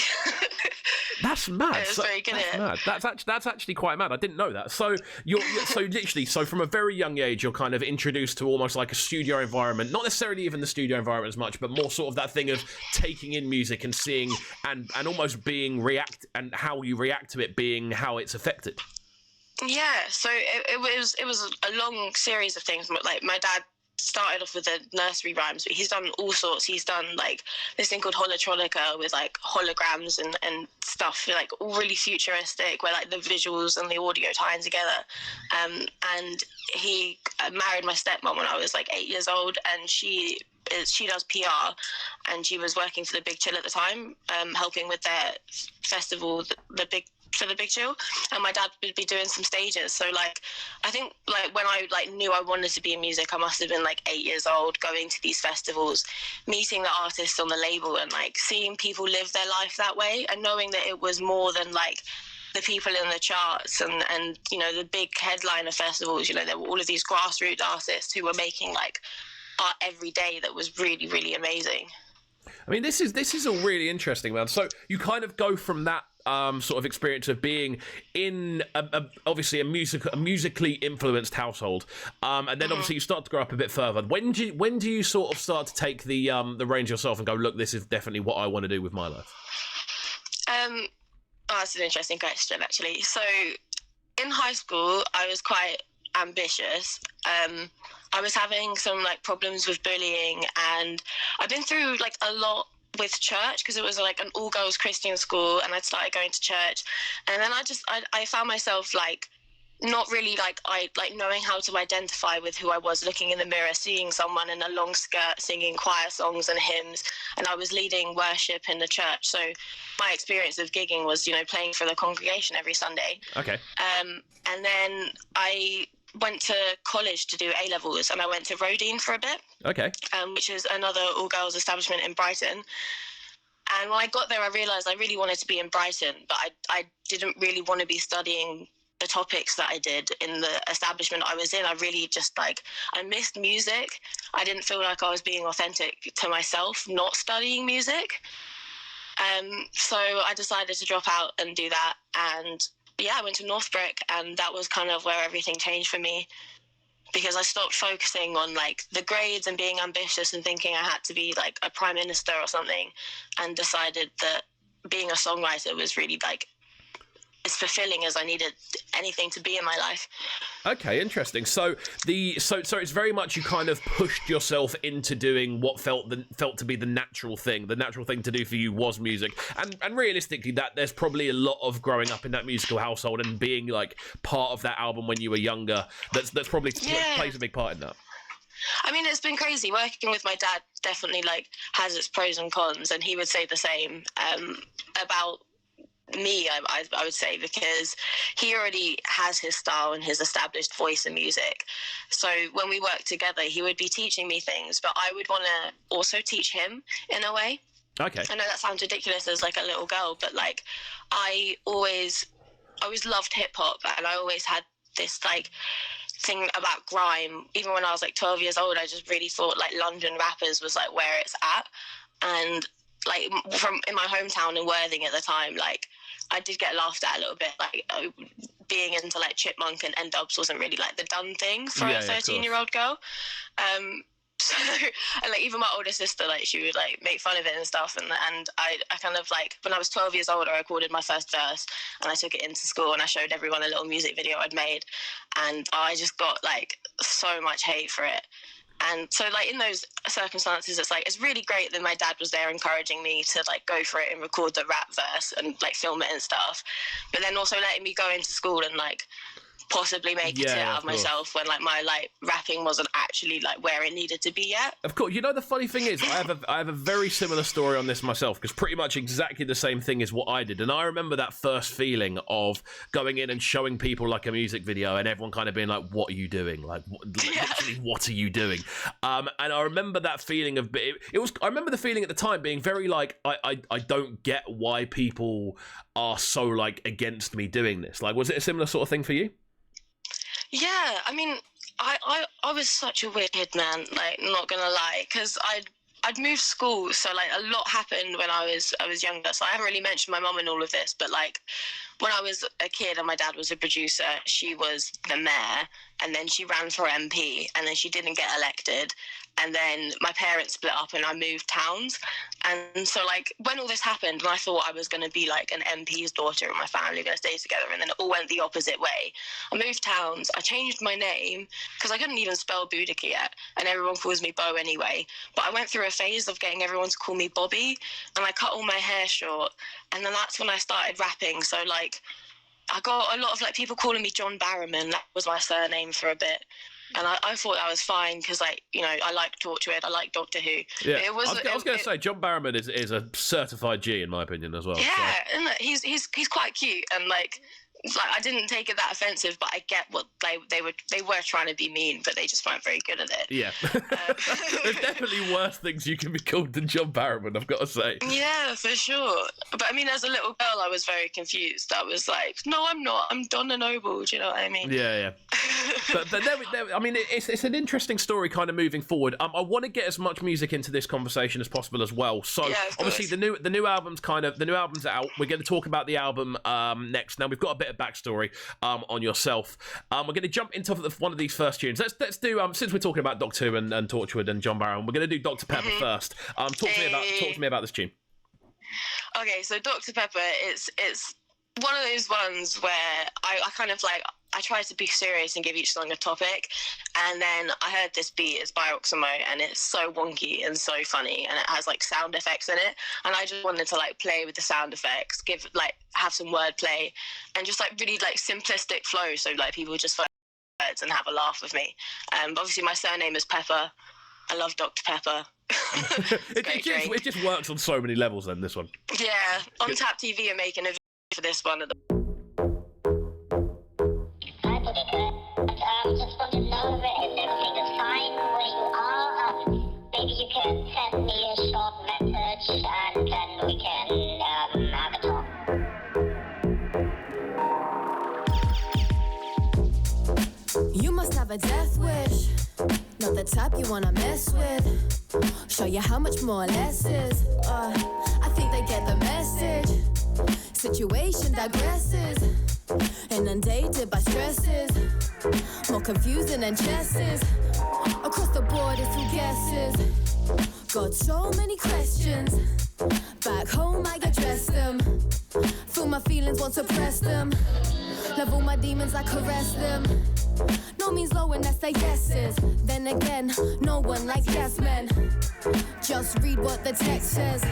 That's mad. It was very good. That's mad. That's actually quite mad. I didn't know that. So you're so from a very young age, you're kind of introduced to almost like a studio environment. Not necessarily even the studio environment as much, but more sort of that thing of taking in music and seeing and almost being and how you react to it being how it's affected. Yeah, so it was a long series of things. Like my dad started off with the nursery rhymes, but he's done all sorts. He's done like this thing called Holotronica with like holograms and stuff, like all really futuristic, where like the visuals and the audio tie in together. And he married my stepmom when I was like 8 years old, and she does PR, and she was working for the Big Chill at the time, helping with their festival, the Big Chill, and my dad would be doing some stages. So like I think like when I like knew I wanted to be in music, I must have been like 8 years old, going to these festivals, meeting the artists on the label, and like seeing people live their life that way, and knowing that it was more than like the people in the charts and you know, the big headliner festivals. You know, there were all of these grassroots artists who were making like art every day that was really, really amazing. I mean, this is all really interesting, man. So you kind of go from that sort of experience of being in obviously a musically influenced household, and then obviously you start to grow up a bit further. When do you sort of start to take the reins yourself and go, look, this is definitely what I want to do with my life? That's an interesting question, actually. So in high school, I was quite ambitious. I was having some like problems with bullying, and I've been through like a lot with church, because it was like an all-girls Christian school, and I'd started going to church, and then I found myself like not really like knowing how to identify with who I was, looking in the mirror, seeing someone in a long skirt singing choir songs and hymns, and I was leading worship in the church. So my experience of gigging was, you know, playing for the congregation every Sunday. Okay. And then I went to college to do A-levels, and I went to Roedean for a bit. Okay. Which is another all-girls establishment in Brighton. And when I got there, I realised I really wanted to be in Brighton, but I didn't really want to be studying the topics that I did in the establishment I was in. I really just like, I missed music. I didn't feel like I was being authentic to myself not studying music. So I decided to drop out and do that. And yeah, I went to Northbrook, and that was kind of where everything changed for me, because I stopped focusing on like the grades and being ambitious and thinking I had to be like a prime minister or something, and decided that being a songwriter was really like as fulfilling as I needed anything to be in my life. Okay, interesting. So it's very much you kind of pushed yourself into doing what felt to be the natural thing. The natural thing to do for you was music, and realistically, that there's probably a lot of growing up in that musical household and being like part of that album when you were younger. That's probably plays a big part in that. I mean, it's been crazy. Working with my dad definitely like has its pros and cons, and he would say the same about me, I would say, because he already has his style and his established voice in music. So when we worked together, he would be teaching me things, but I would want to also teach him in a way. Okay. I know that sounds ridiculous as like a little girl, but like I always loved hip hop, and I always had this like thing about grime. Even when I was like 12 years old, I just really thought like London rappers was like where it's at. And like from in my hometown in Worthing at the time, like I did get laughed at a little bit, like being into like Chipmunk and N-Dubs wasn't really like the done thing for a 13-year-old girl. So and like even my older sister, like she would like make fun of it and stuff, and I kind of like, when I was 12 years old, I recorded my first verse and I took it into school and I showed everyone a little music video I'd made, and I just got like so much hate for it. And so like in those circumstances, it's like, it's really great that my dad was there encouraging me to like go for it and record the rap verse and like film it and stuff, but then also letting me go into school and like possibly make it out of myself when like my like rapping wasn't actually like where it needed to be yet. Of course, you know the funny thing is I have a very similar story on this myself, because pretty much exactly the same thing is what I did. And I remember that first feeling of going in and showing people like a music video and everyone kind of being like, what are you doing? Like literally, what are you doing? And I remember that feeling of I remember the feeling at the time being very like, I don't get why people are so like against me doing this. Like, was it a similar sort of thing for you? Yeah, I mean, I was such a weird kid, man, like, not gonna lie, because I'd moved school, so like a lot happened when I was younger, so I haven't really mentioned my mum in all of this, but like when I was a kid and my dad was a producer, she was the mayor, and then she ran for MP, and then she didn't get elected, and then my parents split up and I moved towns. And so like when all this happened, and I thought I was going to be like an MP's daughter and my family were going to stay together, and then it all went the opposite way. I moved towns, I changed my name because I couldn't even spell Boudicca yet, and everyone calls me Bo anyway, but I went through a phase of getting everyone to call me Bobby, and I cut all my hair short, and then that's when I started rapping. So like I got a lot of like people calling me John Barrowman. That was my surname for a bit. And I thought that was fine because, like, you know, I like Torchwood, I like Doctor Who. Yeah, I was going to say John Barrowman is a certified G in my opinion as well. Yeah, so. and he's quite cute, and like I didn't take it that offensive, but I get what they were trying to be mean, but they just weren't very good at it. Yeah, there's definitely worse things you can be called than John Barrowman, I've got to say. Yeah, for sure. But I mean, as a little girl, I was very confused. I was like, no, I'm not. I'm Donna Noble. Do you know what I mean? Yeah. but there, I mean, it's an interesting story, kind of moving forward. I want to get as much music into this conversation as possible as well. So obviously, the new album's out. We're going to talk about the album next. Now we've got a bit of backstory on yourself. We're going to jump into one of these first tunes. Let's do since we're talking about Doctor Who and Torchwood and John Barrow, we're going to do Dr. Pepper first. Talk to me about this tune. Okay, so Dr. Pepper, it's one of those ones where I kind of like, I try to be serious and give each song a topic, and then I heard this beat, it's by Oxamo, and it's so wonky and so funny, and it has like sound effects in it, and I just wanted to like play with the sound effects, have some wordplay, and just like really like simplistic flow, so like people just find words and have a laugh with me. Obviously my surname is Pepper. I love Dr. Pepper. It just works on so many levels then, this one. Yeah, on Tap TV are making a video for this one. Hi, Boudicca. Just want to know if everything is fine where you are. Maybe you can send me a short message and then we can have a talk. a death wish. Not the type you wanna mess with. Show you how much more or less is. I think they get the message. Situation digresses. Inundated by stresses. More confusing than chesses. Across the board it's who guesses. Got so many questions. Back home I address them. Feel my feelings, won't suppress them. Love all my demons, I caress them. No means low unless they yeses. Then again, no one likes yes men. Just read what the text says.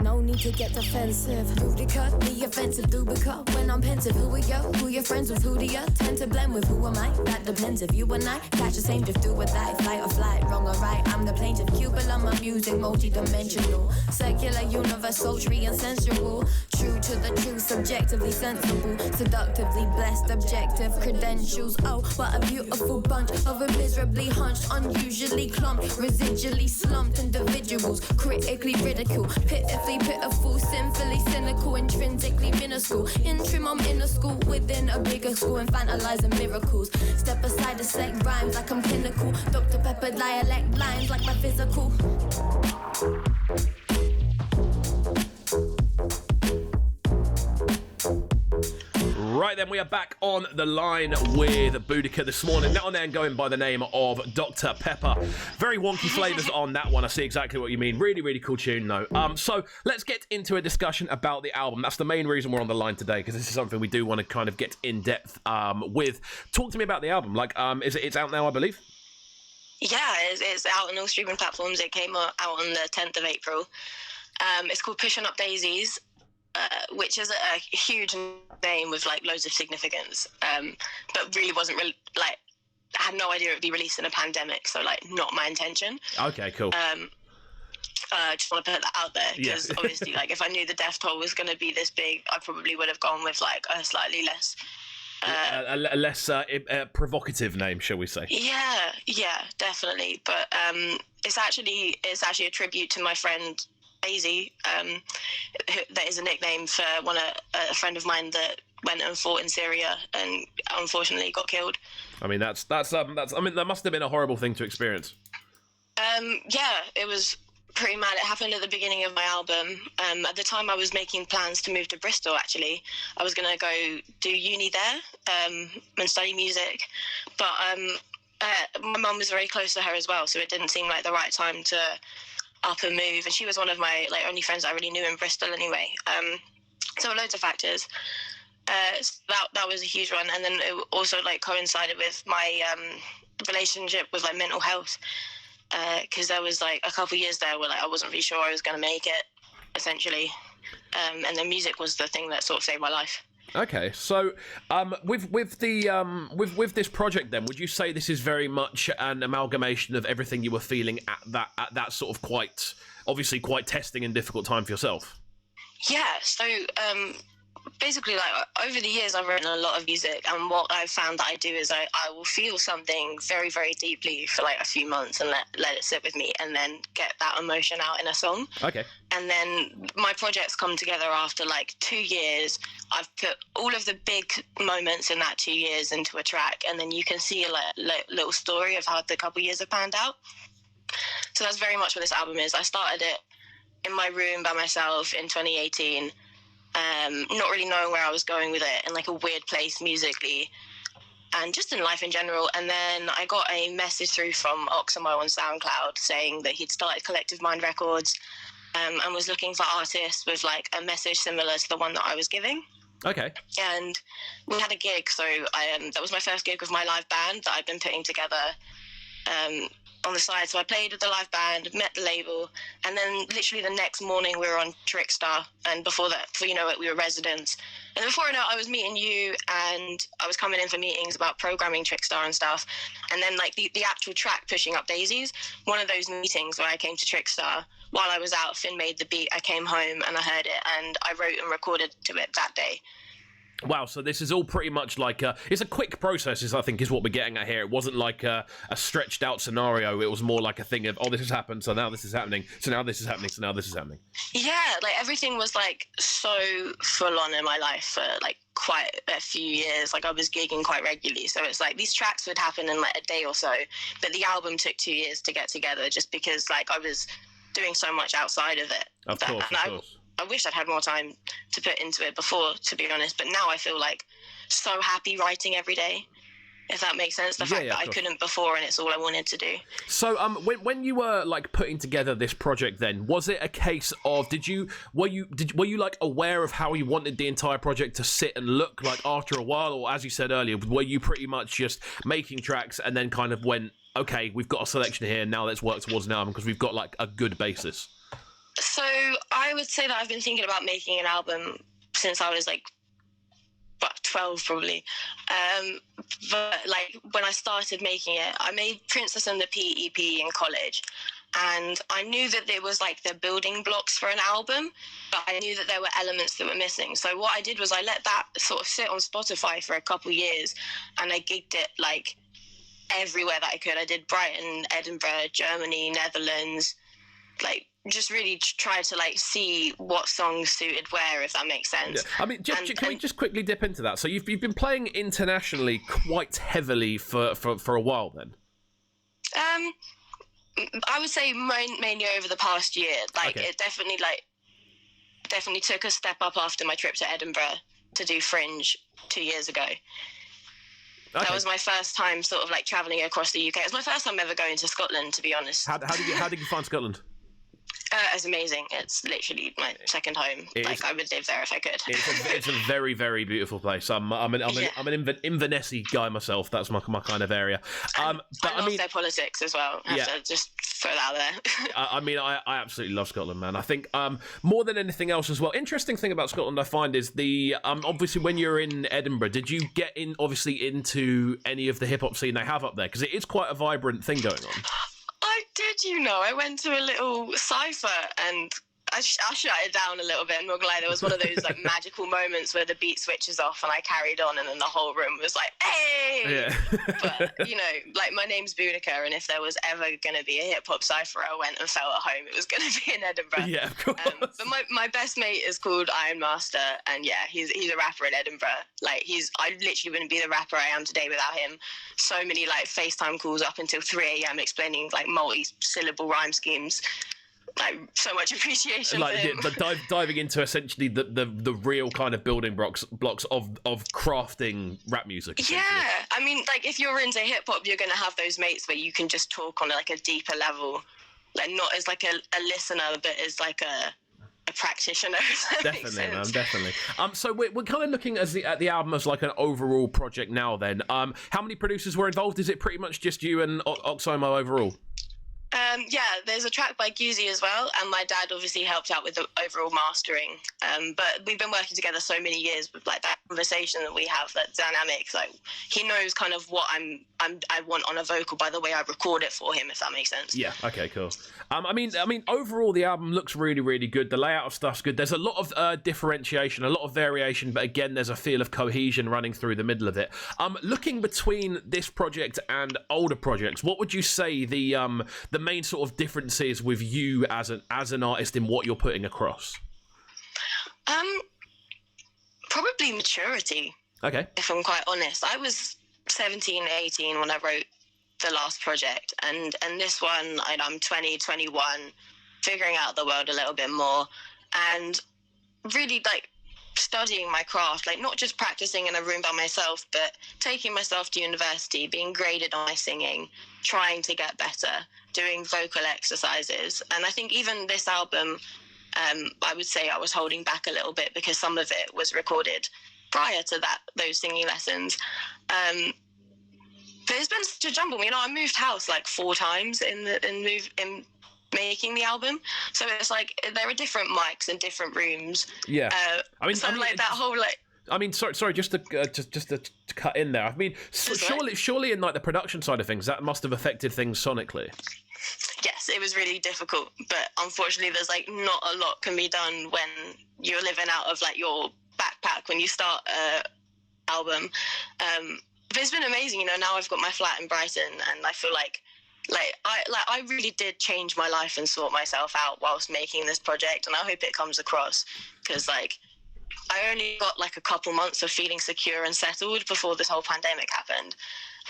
No need to get defensive. Boudicca, the offensive Boudicca. When I'm pensive, who are you? Who your friends with? Who do you tend to blend with? Who am I? That depends if you and I catch the same drift, do or die. Flight or flight, wrong or right. I'm the plaintiff, Cupid on my music, multi-dimensional. Circular, universe, sultry and sensual. True to the truth, subjectively sensible. Seductively blessed, objective credentials. Oh, what a beautiful bunch of a miserably hunched, unusually clumped, residually slumped individuals. Critically ridiculed, pitifully pitiful, sinfully cynical, intrinsically minuscule. In trim, I'm in a school within a bigger school and fantasizing miracles. Step aside to select rhymes like I'm pinnacle. Dr. Pepper dialect lines like my physical. Right then, we are back on the line with Boudicca this morning. Now and then going by the name of Dr. Pepper. Very wonky flavours on that one. I see exactly what you mean. Really, really cool tune, though. So let's get into a discussion about the album. That's the main reason we're on the line today, because this is something we do want to kind of get in depth with. Talk to me about the album. Like, it's out now, I believe? Yeah, it's out on all streaming platforms. It came out on the 10th of April. It's called Pushing Up Daisies. Which is a huge name with like loads of significance, but really wasn't really like, I had no idea it would be released in a pandemic, so like not my intention. Okay, cool. Just want to put that out there because obviously, like if I knew the death toll was going to be this big, I probably would have gone with like a slightly less, a less provocative name, shall we say? Yeah, definitely. But it's actually a tribute to my friend Daisy, that is a nickname for a friend of mine that went and fought in Syria and unfortunately got killed. I mean, that's I mean, that must have been a horrible thing to experience. Yeah, it was pretty mad. It happened at the beginning of my album. At the time, I was making plans to move to Bristol. Actually, I was gonna go do uni there and study music, but my mum was very close to her as well, so it didn't seem like the right time to up and move, and she was one of my like only friends I really knew in Bristol anyway. So loads of factors. So that was a huge one, and then it also like coincided with my relationship with like mental health, because there was like a couple of years there where like I wasn't really sure I was going to make it, essentially, and then music was the thing that sort of saved my life. Okay, so with this project, then, would you say this is very much an amalgamation of everything you were feeling at that sort of quite testing and difficult time for yourself? Yeah. So basically, like over the years, I've written a lot of music, and what I've found that I do is I will feel something very, very deeply for like a few months and let it sit with me, and then get that emotion out in a song. Okay. And then my projects come together after like 2 years. I've put all of the big moments in that 2 years into a track, and then you can see a little story of how the couple years have panned out. So that's very much what this album is. I started it in my room by myself in 2018. Not really knowing where I was going with it, in like a weird place musically and just in life in general. And then I got a message through from Oxamo on SoundCloud saying that he'd started Collective Mind Records and was looking for artists with like a message similar to the one that I was giving. Okay. And we had a gig, so that was my first gig with my live band that I'd been putting together on the side. So I played with the live band, met the label, and then literally the next morning we were on Trickstar, and before you know it, we were residents. And before I know it, I was meeting you, and I was coming in for meetings about programming Trickstar and stuff. And then like the actual track, Pushing Up Daisies, one of those meetings where I came to Trickstar, while I was out, Finn made the beat, I came home and I heard it, and I wrote and recorded to it that day. Wow, so this is all pretty much like it's a quick process, I think, is what we're getting at here. It wasn't like a stretched out scenario. It was more like a thing of, oh, this has happened, so now this is happening, so now this is happening, so now this is happening. Yeah, like everything was like so full on in my life for like quite a few years. Like I was gigging quite regularly, so it's like these tracks would happen in like a day or so, but the album took 2 years to get together just because like I was doing so much outside of it. Of course. I wish I'd had more time to put into it before, to be honest, but now I feel like so happy writing every day, if that makes sense. The fact that I couldn't before, and it's all I wanted to do. So when you were like putting together this project, then was it a case of were you like aware of how you wanted the entire project to sit and look like after a while, or as you said earlier, were you pretty much just making tracks and then kind of went, okay, we've got a selection here, now let's work towards an album because we've got like a good basis? So I would say that I've been thinking about making an album since I was like 12 probably. But like when I started making it, I made Princess and the Pea EP in college, and I knew that there was like the building blocks for an album, but I knew that there were elements that were missing. So what I did was I let that sort of sit on Spotify for a couple of years, and I gigged it like everywhere that I could. I did Brighton, Edinburgh, Germany, Netherlands, like just really try to like see what songs suited where, if that makes sense. Yeah. I mean, can we just quickly dip into that? So you've been playing internationally quite heavily for a while then. I would say mainly over the past year. Like it definitely took a step up after my trip to Edinburgh to do Fringe 2 years ago. Okay. That was my first time sort of like travelling across the UK. It was my first time ever going to Scotland, to be honest. How did you find Scotland? It's amazing. It's literally my second home. I would live there if I could. It's a very, very beautiful place. I'm an Inverness guy myself. That's my kind of area. But I love their politics as well. I have to just throw that out there. I absolutely love Scotland, man. I think more than anything else as well. Interesting thing about Scotland, I find, is the obviously when you're in Edinburgh, did you get into any of the hip hop scene they have up there? Because it is quite a vibrant thing going on. I did, I went to a little cypher and I shut it down a little bit. I'm not gonna lie, there was one of those like magical moments where the beat switches off and I carried on, and then the whole room was like, hey! Yeah. But, like my name's Boudicca, and if there was ever gonna be a hip-hop cypher I went and felt at home, it was gonna be in Edinburgh. Yeah, of course. But my best mate is called Iron Master, and yeah, he's a rapper in Edinburgh. Like I literally wouldn't be the rapper I am today without him. So many like FaceTime calls up until 3 a.m. explaining like multi-syllable rhyme schemes. Like so much appreciation for him. But diving into essentially the real kind of building blocks of crafting rap music. Yeah, I mean, like if you're into hip hop, you're gonna have those mates where you can just talk on like a deeper level, like not as like a listener, but as like a practitioner. Definitely, man, definitely. So we're kind of looking at the album as like an overall project now. Then, how many producers were involved? Is it pretty much just you and Oxomo overall? Yeah, there's a track by Guzzi as well, and my dad obviously helped out with the overall mastering. But we've been working together so many years with like that conversation that we have, that dynamics. Like he knows kind of what I want on a vocal by the way I record it for him, if that makes sense. Yeah. Okay. Cool. I mean, overall the album looks really, really good. The layout of stuff's good. There's a lot of differentiation, a lot of variation, but again, there's a feel of cohesion running through the middle of it. Looking between this project and older projects, what would you say the main sort of differences with you as an artist in what you're putting across? Probably maturity. Okay. If I'm quite honest, I was 17, 18 when I wrote the last project, and this one I'm 20, 21, figuring out the world a little bit more, and really like studying my craft, like not just practicing in a room by myself, but taking myself to university, being graded on my singing, trying to get better, doing vocal exercises. And I think even this album, I would say I was holding back a little bit because some of it was recorded prior to those singing lessons. But it's been such a jumble. I moved house like 4 times in making the album, so it's like there are different mics and different rooms. Yeah, that whole like. I mean, sorry, just to cut in there. I mean, surely in like the production side of things, that must have affected things sonically. Yes, it was really difficult, but unfortunately, there's like not a lot can be done when you're living out of like your backpack when you start an album. But it's been amazing, you know. Now I've got my flat in Brighton, and I feel like I really did change my life and sort myself out whilst making this project, and I hope it comes across, because like I only got like a couple months of feeling secure and settled before this whole pandemic happened,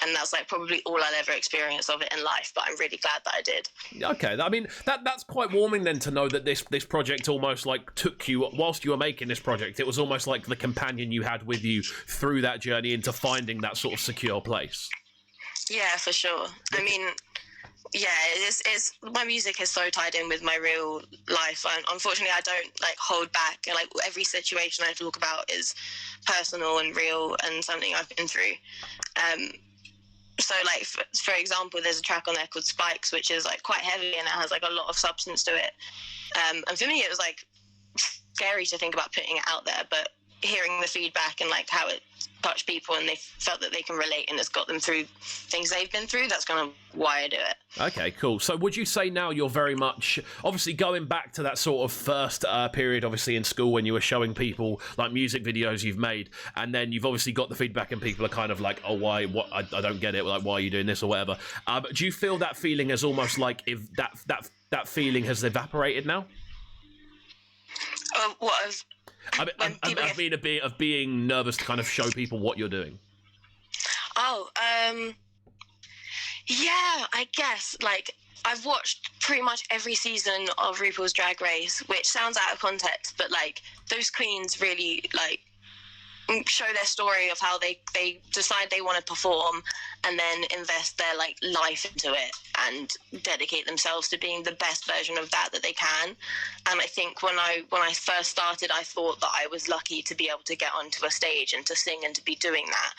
and that's like probably all I'll ever experience of it in life, but I'm really glad that I did. Okay, I mean that's quite warming then, to know that this project almost like took you, whilst you were making this project, it was almost like the companion you had with you through that journey into finding that sort of secure place. Yeah, for sure. I mean, yeah, it's my music is so tied in with my real life, and unfortunately I don't like hold back, and like every situation I talk about is personal and real and something I've been through. So like for example, there's a track on there called Spikes, which is like quite heavy and it has like a lot of substance to it, and for me it was like scary to think about putting it out there, but hearing the feedback and like how it touched people and they felt that they can relate and it's got them through things they've been through, that's kind of why I do it. Okay, cool. So would you say now you're very much, obviously going back to that sort of first period, obviously in school when you were showing people like music videos you've made, and then you've obviously got the feedback and people are kind of like, oh, why, what, I don't get it, like, why are you doing this or whatever. Do you feel that feeling as almost like if that feeling has evaporated now? I mean, of being nervous to kind of show people what you're doing. Oh, yeah, I guess. Like, I've watched pretty much every season of RuPaul's Drag Race, which sounds out of context, but, like, those queens really, like, show their story of how they decide they want to perform and then invest their, like, life into it and dedicate themselves to being the best version of that they can. And I think when I first started, I thought that I was lucky to be able to get onto a stage and to sing and to be doing that.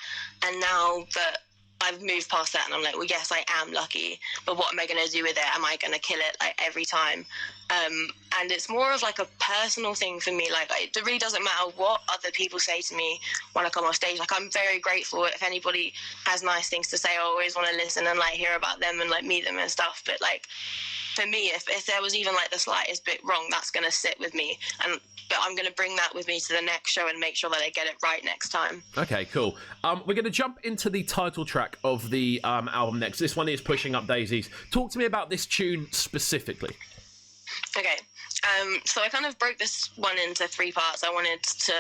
And now that I've moved past that and I'm like, well, yes, I am lucky, but what am I going to do with it? Am I going to kill it like every time? And it's more of like a personal thing for me. Like, it really doesn't matter what other people say to me when I come off stage. Like, I'm very grateful if anybody has nice things to say. I always want to listen and like hear about them and like meet them and stuff. But like, for me, if there was even like the slightest bit wrong, that's going to sit with me. But I'm going to bring that with me to the next show and make sure that I get it right next time. Okay, cool. We're going to jump into the title track of the album next. This one is Pushing Up Daisies. Talk to me about this tune specifically. Okay. So I kind of broke this one into 3 parts. I wanted to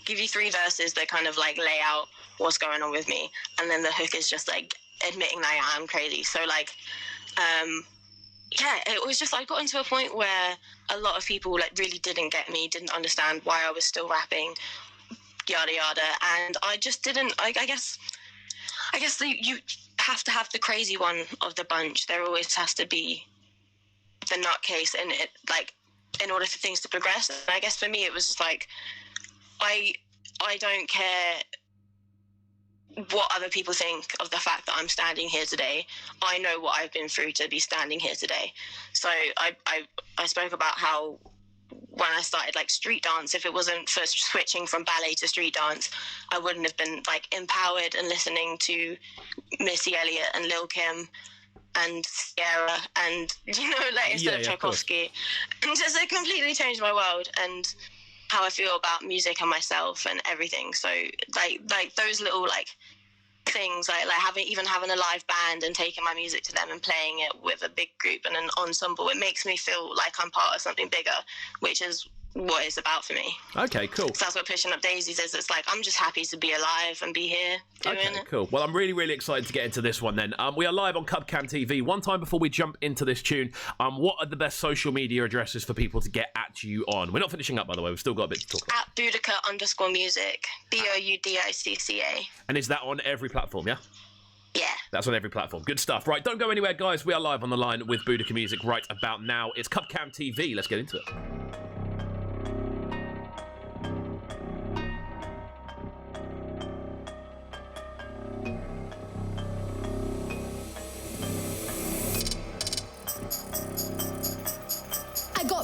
give you 3 verses that kind of like lay out what's going on with me. And then the hook is just like admitting that I am crazy. So like, yeah, it was just, I got into a point where a lot of people like really didn't get me, didn't understand why I was still rapping, yada yada, and I just didn't. I guess you have to have the crazy one of the bunch. There always has to be the nutcase in it, like in order for things to progress. And I guess for me it was just like I don't care what other people think of the fact that I'm standing here today. I know what I've been through to be standing here today. So I spoke about how when I started like street dance, if it wasn't for switching from ballet to street dance, I wouldn't have been like empowered and listening to Missy Elliott and Lil' Kim and Sierra and, you know, like instead of Tchaikovsky. And just it completely changed my world and how I feel about music and myself and everything. So like those little like things, like having a live band and taking my music to them and playing it with a big group and an ensemble, it makes me feel like I'm part of something bigger, which is what it's about for me. Okay, cool. So that's what Pushing Up Daisies is. It's like, I'm just happy to be alive and be here doing it. Cool. Well, I'm really, really excited to get into this one then. We are live on Cubcam TV. One time before we jump into this tune, what are the best social media addresses for people to get at you on? We're not finishing up, by the way. We've still got a bit to talk about. At Boudicca_music. Boudicca. And is that on every platform, yeah? Yeah. That's on every platform. Good stuff. Right, don't go anywhere, guys. We are live on the line with Boudicca Music right about now. It's Cubcam TV. Let's get into it.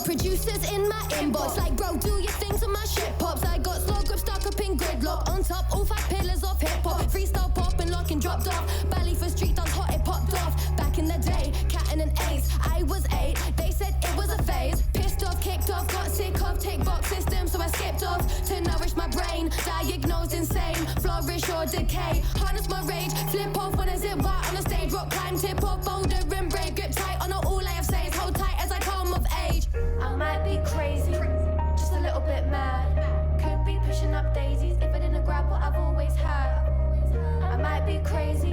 Producers in my inbox, like bro, do your things on my shit pops. I got slow grip stuck up in gridlock. On top, all 5 pillars of hip hop. Freestyle pop and lock and dropped off. Belly for street dance hot, it popped off. Back in the day, cat and an ace. I was 8, they said it was a phase. Pissed off, kicked off, got sick of take box system, so I skipped off to nourish my brain. brain, diagnosed insane, flourish or decay. Harness my rage, flip off when I zip wide on the stage. Rock climb, tip off, boulder and break. Grip tight on all I have says, hold tight as I come of age. I might be crazy, just a little bit mad. Could be pushing up daisies if I didn't grab what I've always had. I might be crazy,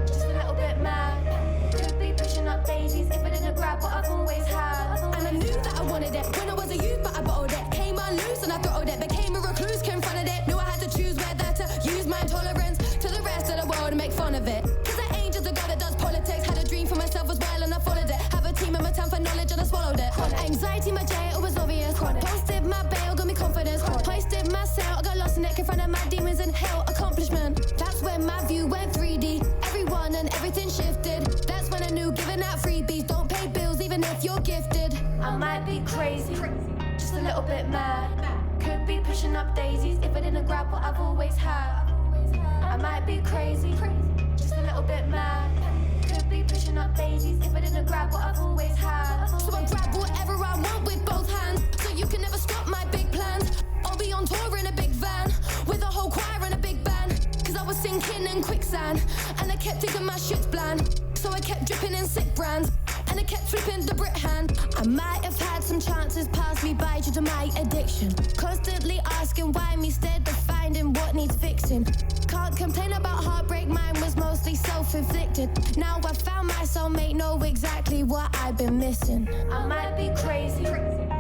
just a little bit mad. Could be pushing up daisies if I didn't grab what I've always had. And I knew that I wanted it when I was a youth, but I bottled it. Came unloose and I throttled it. Became a recluse, confronted it. Knew I had to choose whether to use my intolerance to the rest of the world and make fun of it. Cause I ain't just a guy that does politics. Had a dream for myself as well and I followed it. Have a team and my time for knowledge and I swallowed it. Anxiety, my jail, it was obvious. Posted my bail, got me confidence. Hoisted my sail, I got lost in it, confronted my demons in hell. Accomplishment, that's when my view went 3D. Everyone and everything shifted. That's when I knew giving out freebies don't pay bills even if you're gifted. I might be crazy, just a little bit mad. Could be pushing up daisies if I didn't grab what I've always had. I might be crazy, just a little bit mad. Could be pushing up daisies if I didn't grab what I've always had. So I grab whatever I want with both hands, so you can never stop my big plans. I'll be on tour in a big van with a whole choir and a big band. Cause I was sinking in quicksand and I kept thinking my shit's bland. So I kept dripping in sick brands and I kept flipping the Brit hand. I might have had some chances pass me by due to my addiction. Constantly asking why me instead of finding what needs fixing. Can't complain about heartbreak, mine was mostly self-inflicted. Now I found my soulmate, know exactly what I've been missing. I might be crazy,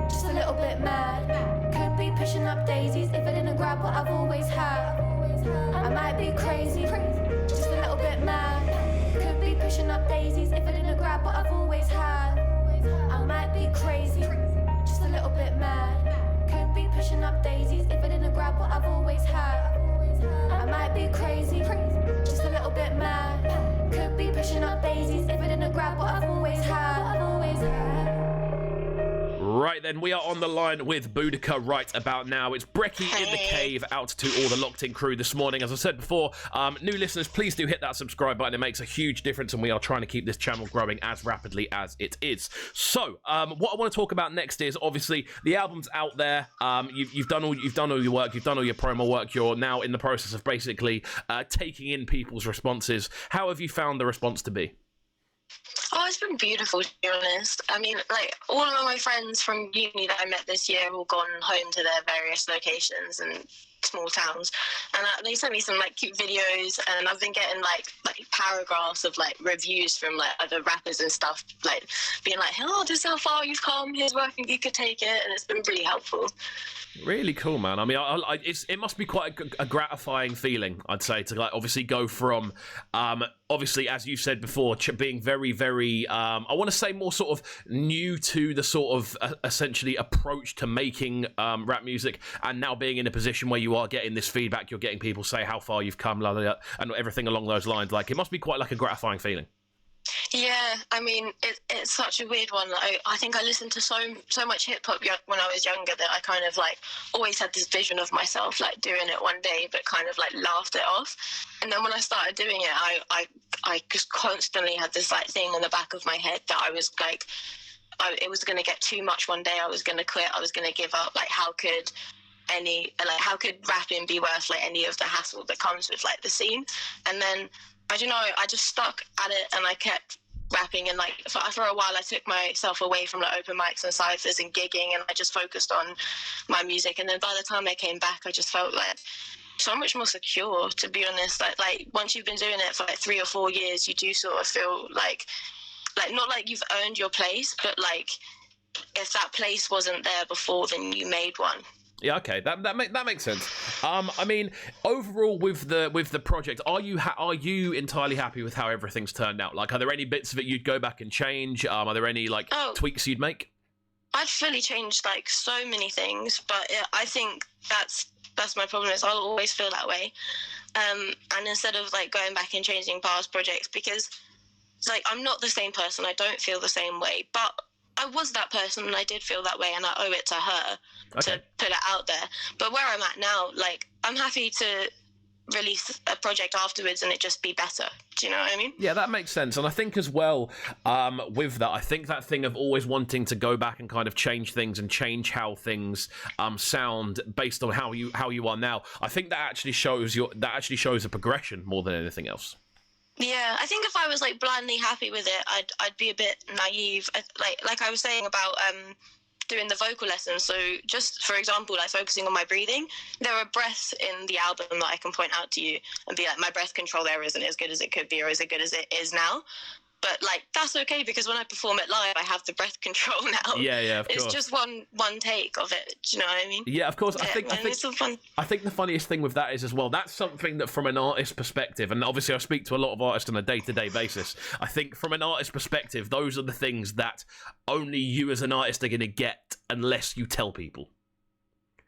just a little bit mad. Could be pushing up daisies if I didn't grab what I've always had. I might be crazy, just a little bit mad. Could be pushing up daisies if I didn't grab what I've always had. I might be crazy, just a little bit mad. Could be pushing up daisies if I didn't grab what I've always had. I might be crazy, just a little bit mad. Could be pushing up daisies if I didn't grab what I've always had. Right then, we are on the line with Boudicca right about now. It's Brekky in the Cave, out to all the locked-in crew this morning. As I said before, new listeners, please do hit that subscribe button. It makes a huge difference, and we are trying to keep this channel growing as rapidly as it is. So, what I want to talk about next is, obviously, the album's out there. You've done all your work. You've done all your promo work. You're now in the process of basically taking in people's responses. How have you found the response to be? Oh, it's been beautiful, to be honest. I mean, like, all of my friends from uni that I met this year have all gone home to their various locations and small towns, and they sent me some like cute videos, and I've been getting like paragraphs of like reviews from like other rappers and stuff, like being like, "Hello, this is how far you've come. Here's where I think you could take it," and it's been really helpful. Really cool, man. I mean, it must be quite a gratifying feeling, I'd say, to like obviously go from, obviously, as you said before, being very, very, I want to say more sort of new to the sort of essentially approach to making rap music, and now being in a position where you are getting this feedback, you're getting people say how far you've come, and everything along those lines. Like, it must be quite like a gratifying feeling. Yeah, I mean, it's such a weird one. I think I listened to so much hip-hop when I was younger that I kind of, like, always had this vision of myself, like, doing it one day, but kind of, like, laughed it off. And then when I started doing it, I just constantly had this, like, thing in the back of my head that I was, like, it was going to get too much one day. I was going to quit. I was going to give up. Like, how could rapping be worth, like, any of the hassle that comes with, like, the scene? And then I don't know, I just stuck at it and I kept rapping, and like for a while I took myself away from like open mics and cyphers and gigging, and I just focused on my music. And then by the time I came back, I just felt like so much more secure, to be honest. Like once you've been doing it for like 3 or 4 years, you do sort of feel like not like you've earned your place, but like if that place wasn't there before, then you made one. Yeah, okay, that makes sense. I mean, overall with the project, are you entirely happy with how everything's turned out? Like, are there any bits of it you'd go back and change? Are there any tweaks you'd make? I'd fully changed like so many things, but I think that's my problem, is I'll always feel that way. And instead of like going back and changing past projects, because it's like I'm not the same person, I don't feel the same way, but I was that person and I did feel that way, and I owe it to her to put it out there. But where I'm at now, like, I'm happy to release a project afterwards and it just be better. Do you know what I mean? Yeah, that makes sense. And I think as well, with that, I think that thing of always wanting to go back and kind of change things and change how things sound based on how you are now, I think that actually shows a progression more than anything else. Yeah, I think if I was like blindly happy with it, I'd be a bit naive. Like I was saying about doing the vocal lessons. So just for example, like focusing on my breathing, there are breaths in the album that I can point out to you and be like, my breath control there isn't as good as it could be or as good as it is now. But like that's okay because when I perform it live, I have the breath control now. Yeah, of course. It's just one take of it. Do you know what I mean? Yeah, of course. I think it's so fun. I think the funniest thing with that is as well, that's something that from an artist perspective, and obviously I speak to a lot of artists on a day-to-day basis, I think from an artist perspective, those are the things that only you as an artist are going to get unless you tell people.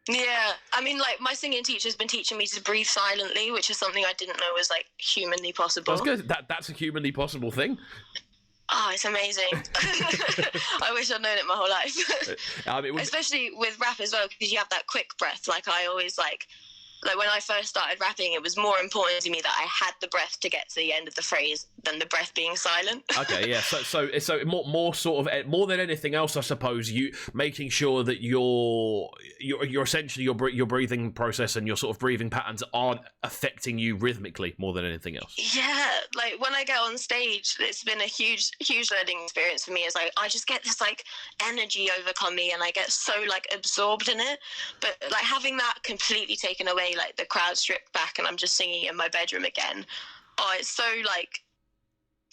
Yeah, I mean, like, my singing teacher's been teaching me to breathe silently, which is something I didn't know was, like, humanly possible. That's good. That's a humanly possible thing. Oh, it's amazing. I wish I'd known it my whole life. Especially with rap as well, because you have that quick breath. Like, I always, like when I first started rapping, it was more important to me that I had the breath to get to the end of the phrase than the breath being silent. Okay, yeah. So more sort of more than anything else, I suppose, you making sure that you're essentially your breathing process and your sort of breathing patterns aren't affecting you rhythmically more than anything else. Yeah, like when I get on stage, it's been a huge learning experience for me. It's like I just get this like energy overcome me, and I get so like absorbed in it. But like having that completely taken away, like the crowd stripped back and I'm just singing in my bedroom again. Oh, it's so like,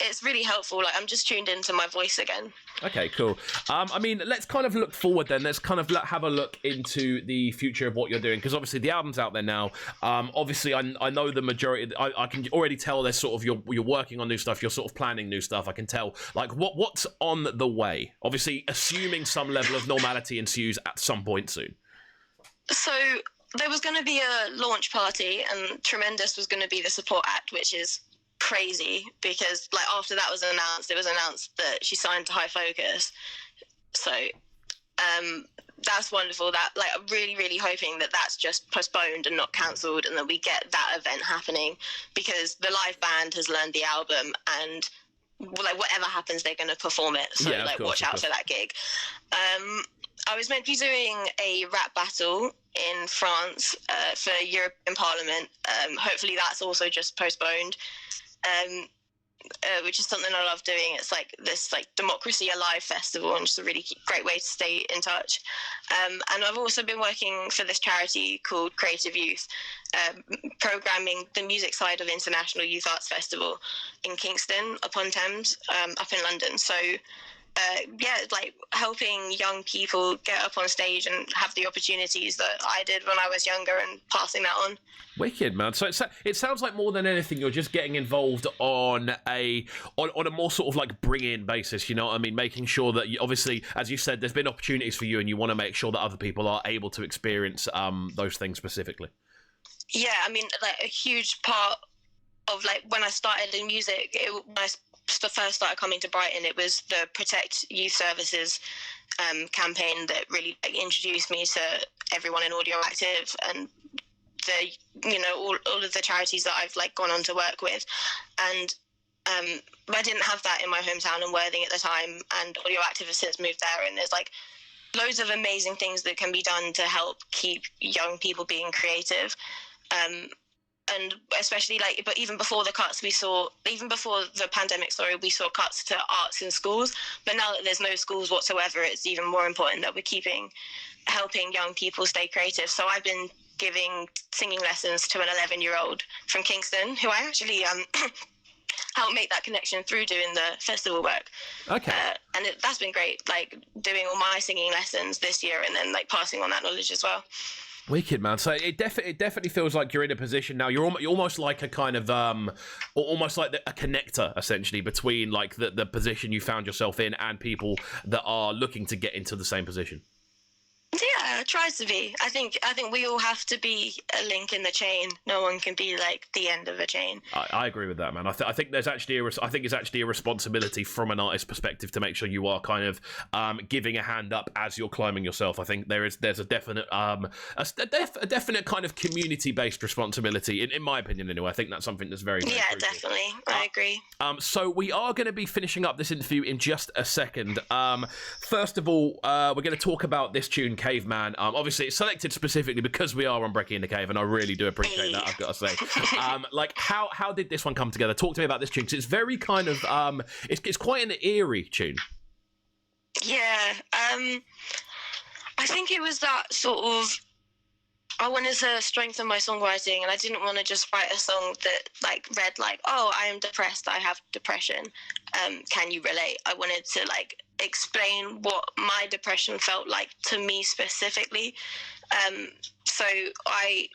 it's really helpful. Like I'm just tuned into my voice again. Okay, cool. I mean, let's kind of look forward then. Let's kind of have a look into the future of what you're doing, because obviously the album's out there now. Obviously, I know the majority. I can already tell there's sort of you're working on new stuff. You're sort of planning new stuff. I can tell. Like what's on the way. Obviously, assuming some level of normality ensues at some point soon. So there was going to be a launch party, and Tremendous was going to be the support act, which is crazy because like after that was announced, it was announced that she signed to High Focus. So that's wonderful. That like I'm really hoping that that's just postponed and not cancelled, and that we get that event happening, because the live band has learned the album, and like whatever happens, they're going to perform it. So like watch out for that gig. I was meant to be doing a rap battle in France for European Parliament. Hopefully that's also just postponed, which is something I love doing. It's like this like Democracy Alive festival, and just a really great way to stay in touch. And I've also been working for this charity called Creative Youth, programming the music side of International Youth Arts Festival in Kingston upon Thames, up in London. So yeah, like helping young people get up on stage and have the opportunities that I did when I was younger, and passing that on. Wicked, man. So it sounds like more than anything, you're just getting involved on a more sort of like bring-in basis. You know what I mean? Making sure that obviously, as you said, there's been opportunities for you, and you want to make sure that other people are able to experience those things specifically. Yeah, I mean, like a huge part of like when I started in music, when I first started coming to Brighton, it was the Protect Youth Services campaign that really like, introduced me to everyone in Audio Active, and all of the charities that I've like gone on to work with. And I didn't have that in my hometown in Worthing at the time, and Audio Active has since moved there, and there's like loads of amazing things that can be done to help keep young people being creative. And especially like, but even before the pandemic, we saw cuts to arts in schools. But now that there's no schools whatsoever, it's even more important that we're helping young people stay creative. So I've been giving singing lessons to an 11-year-old from Kingston, who I actually helped make that connection through doing the festival work. Okay. And that's been great, like doing all my singing lessons this year, and then like passing on that knowledge as well. Wicked, man. So it definitely feels like you're in a position now. You're almost like a kind of almost like a connector, essentially, between like the position you found yourself in and people that are looking to get into the same position. Yeah, Tries to be. I think we all have to be a link in the chain. No one can be like the end of a chain. I agree with that, man. I think there's actually it's actually a responsibility from an artist's perspective to make sure you are kind of giving a hand up as you're climbing yourself. I think there's a definite a definite kind of community-based responsibility in my opinion. Anyway, I think that's something that's very, very crucial. Definitely. I agree. So we are going to be finishing up this interview in just a second. First of all, we're going to talk about this tune, Caveman. Obviously, it's selected specifically because we are on Brekky In The Cave, and I really do appreciate that, I've got to say. Like, how did this one come together? Talk to me about this tune, because it's very kind of, it's quite an eerie tune. Yeah, I think it was that sort of, I wanted to strengthen my songwriting, and I didn't want to just write a song that like read like, oh, I am depressed, I have depression, can you relate? I wanted to like explain what my depression felt like to me specifically. So I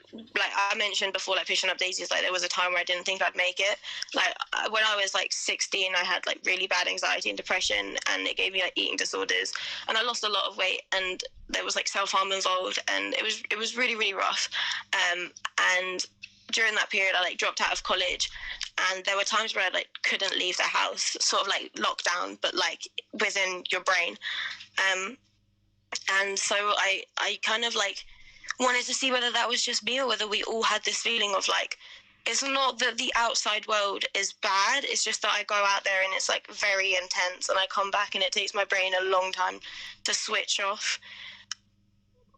mentioned before, like Pushing Up Daisies, like there was a time where I didn't think I'd make it. Like when I was like 16, I had like really bad anxiety and depression, and it gave me like eating disorders, and I lost a lot of weight, and there was like self-harm involved, and it was really, really rough. And during that period, I like dropped out of college, and there were times where I like couldn't leave the house, sort of like lockdown, but like within your brain. And so I kind of like wanted to see whether that was just me or whether we all had this feeling of like, it's not that the outside world is bad, it's just that I go out there and it's like very intense, and I come back and it takes my brain a long time to switch off.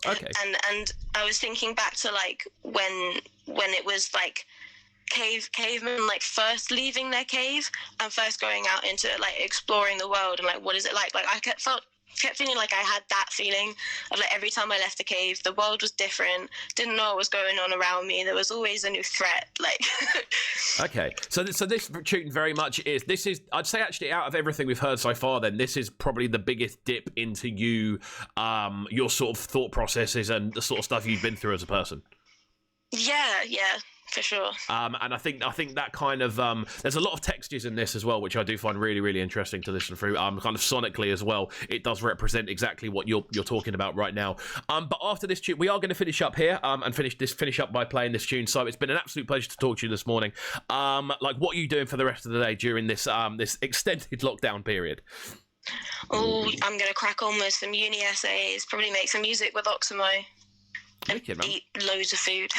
Okay. And I was thinking back to like when it was like cavemen like first leaving their cave and first going out into like exploring the world, and like what is it like I kept feeling like I had that feeling of like every time I left the cave, the world was different, didn't know what was going on around me, there was always a new threat, like. Okay, so this tune very much is, I'd say actually out of everything we've heard so far, then this is probably the biggest dip into you, your sort of thought processes and the sort of stuff you've been through as a person. Yeah, for sure. And I think that kind of there's a lot of textures in this as well, which I do find really, really interesting to listen through. Kind of sonically as well, it does represent exactly what you're talking about right now. But after this tune, we are going to finish up here and finish up by playing this tune. So it's been an absolute pleasure to talk to you this morning. Like, what are you doing for the rest of the day during this this extended lockdown period? Oh, I'm gonna crack on with some uni essays. Probably make some music with Oximo. Eat loads of food.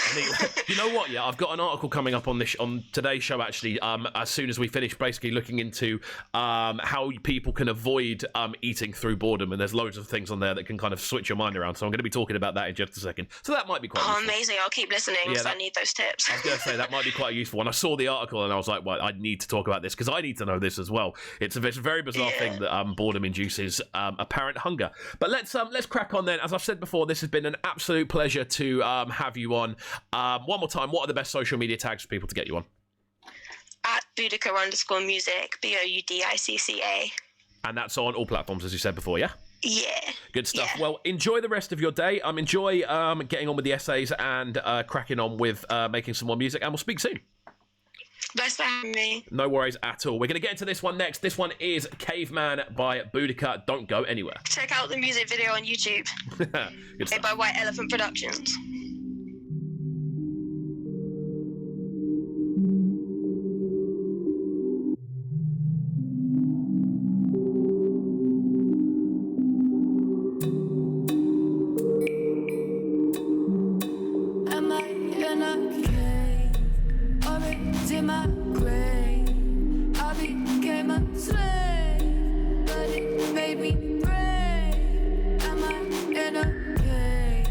You know what? Yeah, I've got an article coming up on today's show actually. As soon as we finish, basically looking into how people can avoid eating through boredom, and there's loads of things on there that can kind of switch your mind around. So I'm going to be talking about that in just a second. So that might be quite. useful. Amazing! I'll keep listening because I need those tips. I was going to say that might be quite a useful one. I saw the article and I was like, well, I need to talk about this because I need to know this as well. It's a very bizarre thing that boredom induces apparent hunger. But let's crack on then. As I've said before, this has been an absolute pleasure to have you on. One more time, what are the best social media tags for people to get you on? At Boudicca_music, Boudicca. And that's on all platforms, as you said before, yeah? Yeah. Good stuff. Yeah. Well, enjoy the rest of your day. Enjoy getting on with the essays and cracking on with making some more music, and we'll speak soon. Thanks for having me. No worries at all. We're going to get into this one next. This one is Caveman by Boudicca. Don't go anywhere. Check out the music video on YouTube. Good stuff. Made by White Elephant Productions. Am I in a cave or it's in my grave? I became a slave, but it made me brave. Am I in a cave?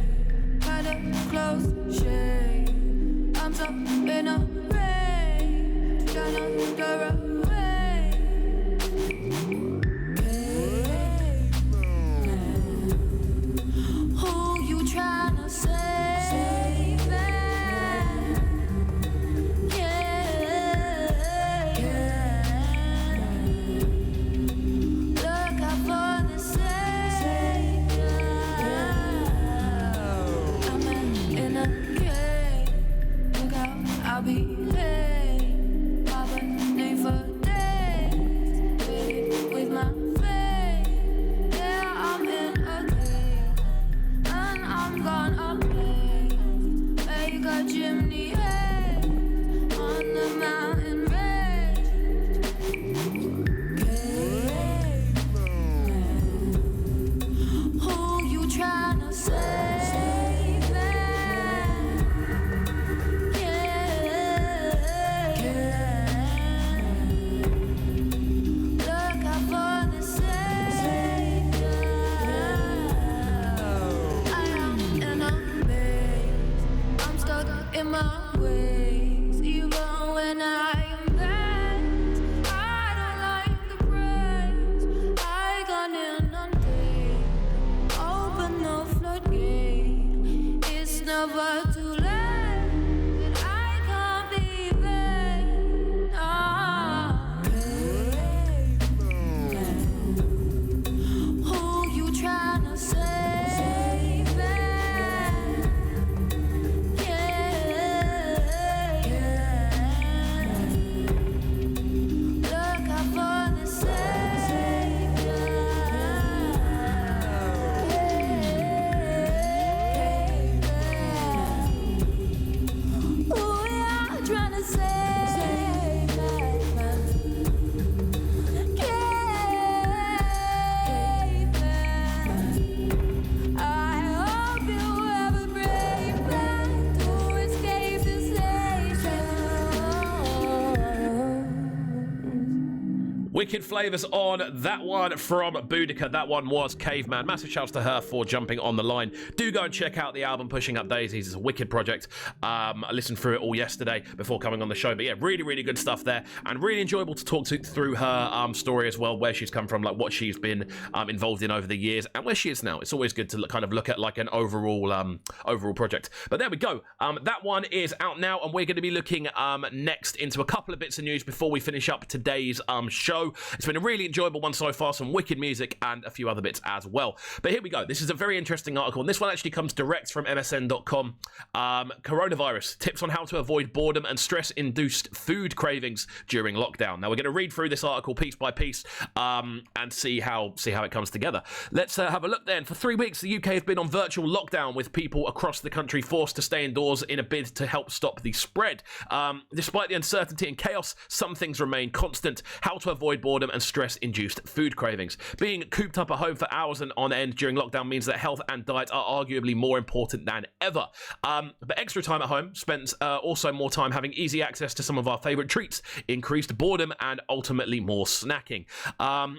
Wicked flavours on that one from Boudicca. That one was Caveman. Massive shouts to her for jumping on the line. Do go and check out the album Pushing Up Daisies. It's a wicked project. I listened through it all yesterday before coming on the show. But yeah, really, really good stuff there. And really enjoyable to talk through her story as well, where she's come from, like what she's been involved in over the years and where she is now. It's always good to kind of look at like an overall project. But there we go. That one is out now, and we're going to be looking next into a couple of bits of news before we finish up today's show. It's been a really enjoyable one so far, some wicked music and a few other bits as well. But here we go. This is a very interesting article, and this one actually comes direct from MSN.com. Coronavirus, tips on how to avoid boredom and stress-induced food cravings during lockdown. Now we're going to read through this article piece by piece and see how it comes together. Let's have a look then. For 3 weeks, the UK has been on virtual lockdown, with people across the country forced to stay indoors in a bid to help stop the spread. Despite the uncertainty and chaos, some things remain constant. How to avoid boredom and stress-induced food cravings. Being cooped up at home for hours and on end during lockdown means that health and diet are arguably more important than ever. But extra time at home spent also more time having easy access to some of our favourite treats, increased boredom, and ultimately more snacking.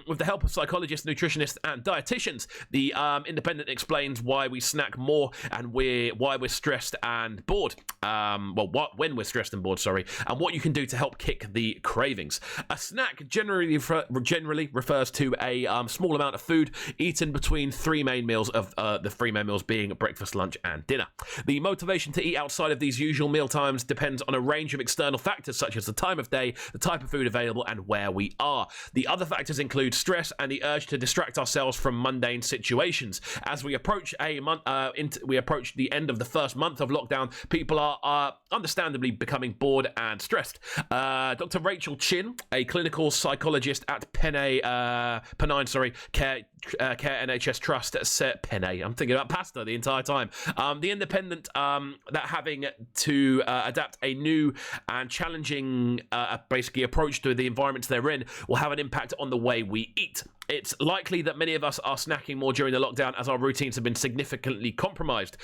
With the help of psychologists, nutritionists, and dietitians, the Independent explains why we snack more and why we're stressed and bored. When we're stressed and bored, and what you can do to help kick the cravings. A snack generally refers to a small amount of food eaten between three main meals, of the three main meals being breakfast, lunch, and dinner. The motivation to eat outside of these usual meal times depends on a range of external factors such as the time of day, the type of food available, and where we are. The other factors include stress and the urge to distract ourselves from mundane situations. As we approach the end of the first month of lockdown, people are understandably becoming bored and stressed. Dr. Rachel Chin, a clinical psychologist at Pennine Care NHS Trust, said Penne. I'm thinking about pasta the entire time. The Independent that having to adapt a new and challenging basically approach to the environments they're in will have an impact on the way we eat. It's likely that many of us are snacking more during the lockdown as our routines have been significantly compromised.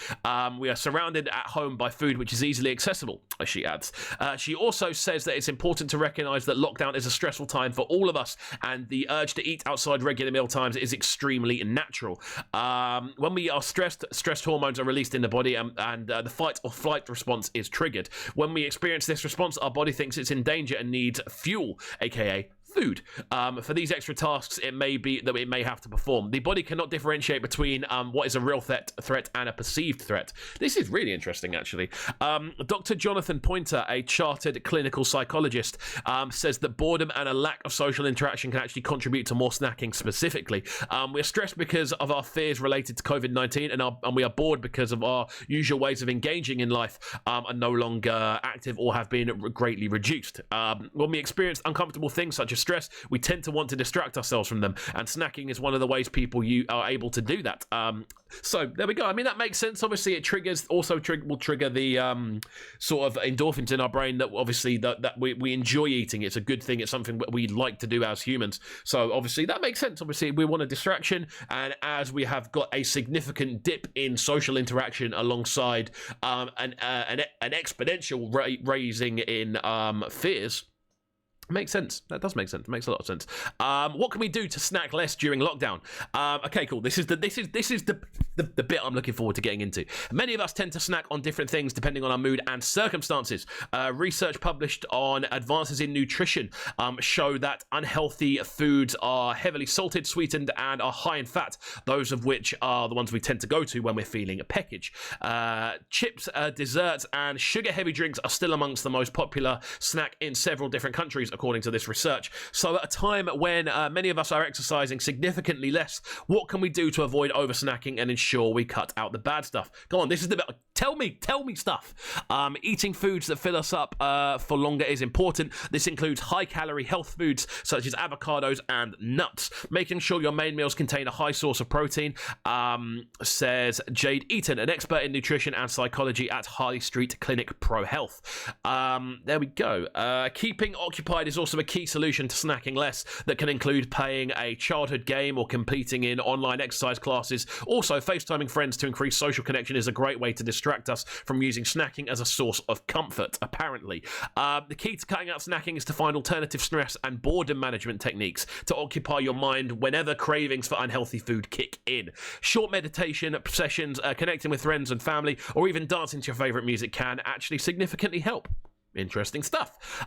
We are surrounded at home by food which is easily accessible, as she adds. She also says that it's important to recognise that lockdown is a stressful time for all of us, and the urge to eat outside regular meal times is extremely natural. When we are stressed, stress hormones are released in the body, and the fight or flight response is triggered. When we experience this response, our body thinks it's in danger and needs fuel, aka food. For these extra tasks, it may be that it may have to perform. The body cannot differentiate between what is a real threat and a perceived threat. This is really interesting, actually. Dr. Jonathan Pointer, a chartered clinical psychologist, says that boredom and a lack of social interaction can actually contribute to more snacking specifically. We're stressed because of our fears related to COVID-19, and we are bored because of our usual ways of engaging in life are no longer active or have been greatly reduced. When we experience uncomfortable things such as stress, we tend to want to distract ourselves from them, and snacking is one of the ways people are able to do that. So there we go. I mean, that makes sense. Obviously, it will trigger the sort of endorphins in our brain that obviously that we enjoy eating. It's a good thing. It's something that we like to do as humans. So obviously that makes sense. Obviously, we want a distraction, and as we have got a significant dip in social interaction alongside an exponential raising in fears. Makes sense. That does make sense. It makes a lot of sense. What can we do to snack less during lockdown? Okay, cool. This is the bit I'm looking forward to getting into. Many of us tend to snack on different things depending on our mood and circumstances. Research published on advances in nutrition show that unhealthy foods are heavily salted, sweetened, and are high in fat. Those of which are the ones we tend to go to when we're feeling a peckage. Chips, desserts, and sugar-heavy drinks are still amongst the most popular snack in several different countries, according to this research. So at a time when many of us are exercising significantly less, what can we do to avoid over-snacking and ensure we cut out the bad stuff? Go on, this is the bit. Tell me stuff. Eating foods that fill us up for longer is important. This includes high-calorie health foods such as avocados and nuts. Making sure your main meals contain a high source of protein, says Jade Eaton, an expert in nutrition and psychology at Harley Street Clinic Pro Health. There we go. Keeping occupied is also a key solution to snacking less. That can include playing a childhood game or competing in online exercise classes. Also, FaceTiming friends to increase social connection is a great way to distract distract us from using snacking as a source of comfort, apparently. The key to cutting out snacking is to find alternative stress and boredom management techniques to occupy your mind whenever cravings for unhealthy food kick in. Short meditation sessions, connecting with friends and family, or even dancing to your favourite music can actually significantly help. Interesting stuff.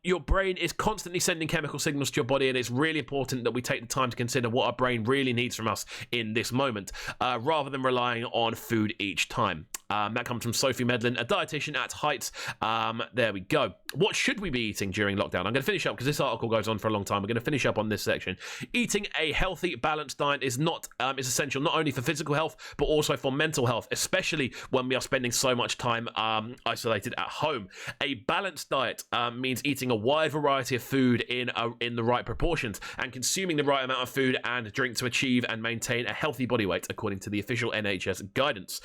Your brain is constantly sending chemical signals to your body, and it's really important that we take the time to consider what our brain really needs from us in this moment, rather than relying on food each time. That comes from Sophie Medlin, a dietitian at Heights. There we go. What should we be eating during lockdown? I'm going to finish up because this article goes on for a long time. We're going to finish up on this section. Eating a healthy, balanced diet is essential not only for physical health, but also for mental health, especially when we are spending so much time isolated at home. A balanced diet means eating a wide variety of food in the right proportions and consuming the right amount of food and drink to achieve and maintain a healthy body weight, according to the official NHS guidance.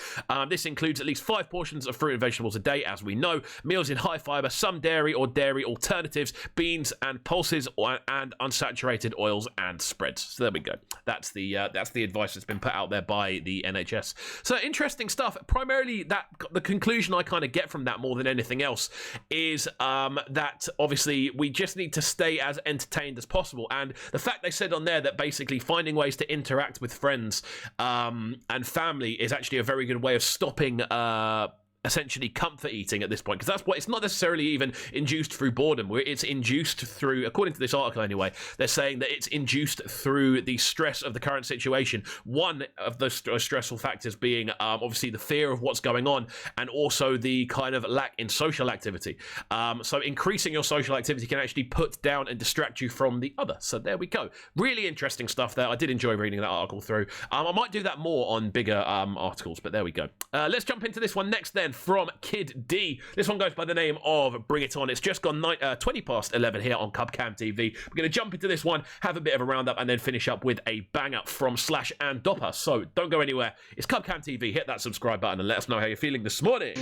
This includes at least 5 portions of fruit and vegetables a day, as we know, meals in high fibre, some dairy or dairy alternatives, beans and pulses, and unsaturated oils and spreads. So there we go. That's the advice that's been put out there by the NHS. So interesting stuff. Primarily, the conclusion I kind of get from that more than anything else is that obviously we just need to stay as entertained as possible. And the fact they said on there that basically finding ways to interact with friends and family is actually a very good way of stopping essentially comfort eating at this point, because that's what it's not necessarily even induced through boredom, where it's induced through, according to this article anyway, they're saying that it's induced through the stress of the current situation. One of the stressful factors being obviously the fear of what's going on, and also the kind of lack in social activity. So increasing your social activity can actually put down and distract you from the other. So there we go. Really interesting stuff there. I did enjoy reading that article through. I might do that more on bigger articles, but there we go. Let's jump into this one next then, from Kid D. This one goes by the name of Bring It On. It's just gone 20 past 11 here on Cubcam TV. We're going to jump into this one, have a bit of a roundup, and then finish up with a banger from Slash and Dopper. So don't go anywhere. It's Cubcam TV. Hit that subscribe button and let us know how you're feeling this morning.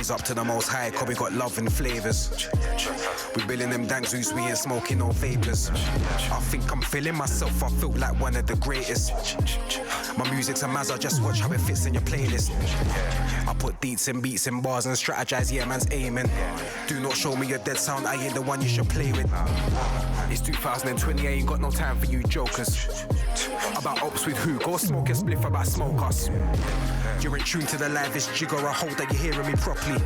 Up to the most high, cause we got love and flavours. We billing them dangs, we ain't smoking no vapors. I think I'm feeling myself, I feel like one of the greatest. My music's a mazza, just watch how it fits in your playlist. I put beats and bars and strategize, yeah man's aiming. Do not show me your dead sound, I ain't the one you should play with. It's 2020, I ain't got no time for you jokers. About ops with who? Go smoke a spliff, about smoke us. You're in tune to the livest jigger, I hope that you're hearing me properly.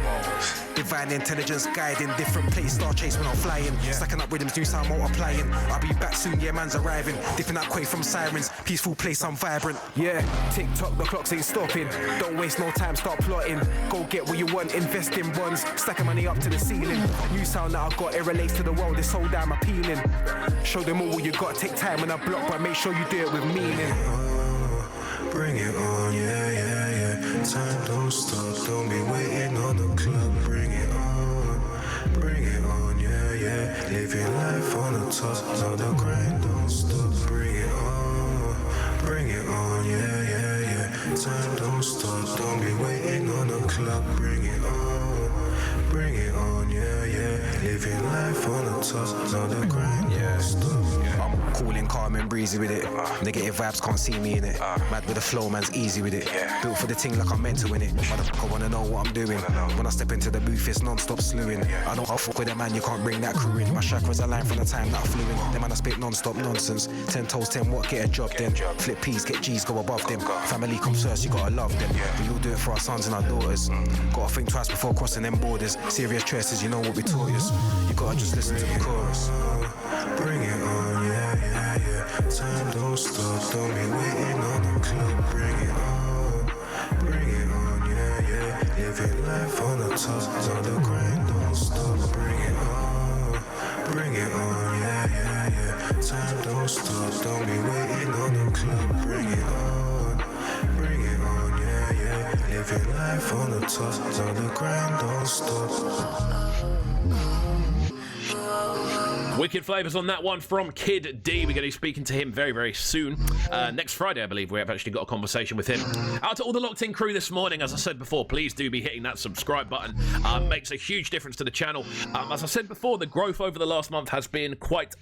Divine intelligence guiding, different place, star chase when I'm flying. Stacking up rhythms, new sound multiplying. I'll be back soon, yeah man's arriving. Dipping out quay from sirens, peaceful place, I'm vibrant. Yeah, tick-tock, the clocks ain't stopping. Don't waste no time, start plotting. Go get what you want, invest in bonds. Stacking money up to the ceiling. New sound that I got, it relates to the world, it's so damn appealing. Show them all what you got, take time when I block, but make sure you do it with meaning. Bring it on, yeah, yeah, yeah. Time don't stop, don't be waiting on the clock. Bring it on, yeah, yeah. Living life on the top, now the grind don't stop. Bring it on, yeah, yeah, yeah. Time don't stop, don't be waiting on the clock. Bring it on, yeah, yeah. Living life on the top, now the grind don't stop. I'm cool and calm and breezy with it. Negative vibes can't see me in it. Mad with the flow, man's easy with it. Built for the ting like I'm meant to win it. Motherfucker wanna know what I'm doing. When I step into the booth, it's non-stop slewing. I don't fuck with a man, you can't bring that crew in. My chakras align from the time that I flew in. Them man I spit non-stop nonsense. 10 toes, 10 what, get a job then. Flip P's, get G's, go above them. Family comes first, you gotta love them. We all do it for our sons and our daughters. Gotta think twice before crossing them borders. Serious choices, you know what we taught us. You gotta just listen to the chorus. Bring it on, yeah, yeah, yeah. Time don't stop, don't be waiting on the clock. Bring it on, yeah, yeah. Living life on the top, now the grind don't stop. Bring it on, yeah, yeah, yeah. Time don't stop, don't be waiting on the clock. Bring it on, yeah, yeah. Living life on the top, now the grind don't stop. Wicked flavours on that one from Kid D. We're going to be speaking to him very, very soon. Next Friday, I believe, we have actually got a conversation with him. Out to all the locked-in crew this morning, as I said before, please do be hitting that subscribe button. Makes a huge difference to the channel. As I said before, the growth over the last month has been quite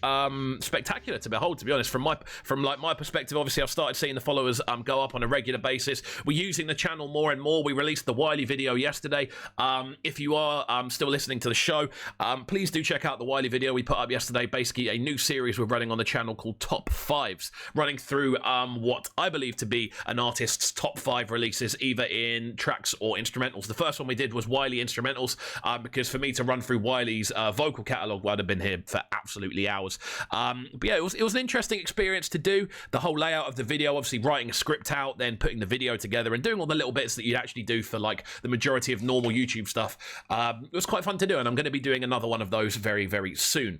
spectacular to behold, to be honest. From my perspective, obviously, I've started seeing the followers go up on a regular basis. We're using the channel more and more. We released the Wiley video yesterday. If you are still listening to the show, please do check out the Wiley video we put up yesterday. Basically, a new series we're running on the channel called Top 5s, running through what I believe to be an artist's top 5 releases, either in tracks or instrumentals. The first one we did was Wiley instrumentals, because for me to run through Wiley's vocal catalogue, I'd have been here for absolutely hours. But yeah, it was an interesting experience to do. The whole layout of the video, obviously writing a script out, then putting the video together and doing all the little bits that you'd actually do for like the majority of normal YouTube stuff. It was quite fun to do, and I'm going to be doing another one of those very, very soon.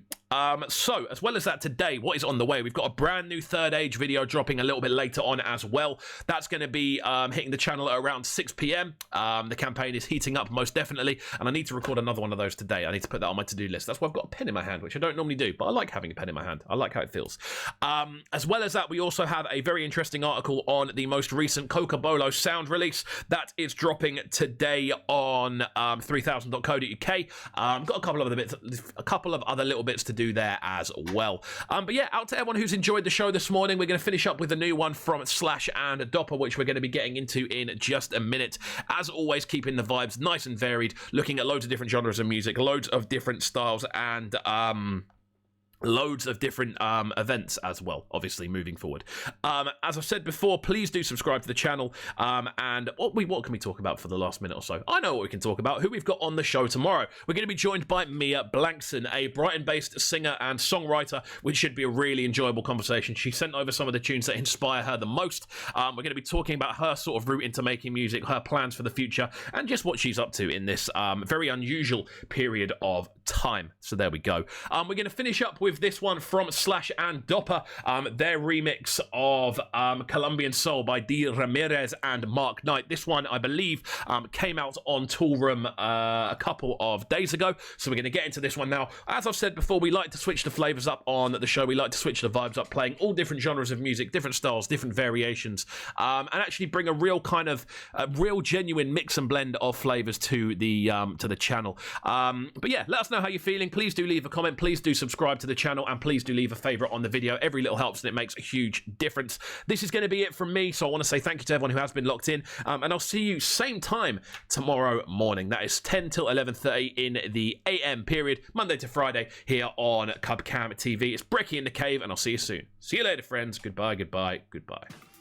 So, as well as that, today, what is on the way? We've got a brand new Third Age video dropping a little bit later on as well. That's going to be hitting the channel at around 6 p.m. The campaign is heating up most definitely, and I need to record another one of those today. I need to put that on my to-do list. That's why I've got a pen in my hand, which I don't normally do, but I like having a pen in my hand. I like how it feels. As well as that, we also have a very interesting article on the most recent Cocobolo sound release. That is dropping today on 3000.co.uk. Got a couple of other little bits to do there as well. But yeah, out to everyone who's enjoyed the show this morning. We're going to finish up with a new one from Slash and Dopper, which we're going to be getting into in just a minute. As always, keeping the vibes nice and varied, looking at loads of different genres of music, loads of different styles, and loads of different events as well, obviously, moving forward. As I've said before, please do subscribe to the channel. And what can we talk about for the last minute or so? I know what we can talk about. Who we've got on the show tomorrow. We're going to be joined by Mia Blankson, a Brighton-based singer and songwriter, which should be a really enjoyable conversation. She sent over some of the tunes that inspire her the most. We're going to be talking about her sort of route into making music, her plans for the future, and just what she's up to in this very unusual period of time. So there we go. We're going to finish up with this one from Slash and Dopper, their remix of Colombian Soul by D. Ramirez and Mark Knight. This one, I believe, came out on Toolroom a couple of days ago, so we're going to get into this one now. As I've said before, we like to switch the flavours up on the show. We like to switch the vibes up, playing all different genres of music, different styles, different variations, and actually bring a real kind of real genuine mix and blend of flavours to the channel. But yeah, let us know how you're feeling. Please do leave a comment. Please do subscribe to the channel, and please do leave a favourite on the video. Every little helps, and it makes a huge difference. This is going to be it from me, so I want to say thank you to everyone who has been locked in, and I'll see you same time tomorrow morning. That is 10 till 11:30 in the AM period, Monday to Friday, here on Cubcam TV. It's Brekky in the Cave, and I'll see you soon. See you later, friends. Goodbye, goodbye, goodbye.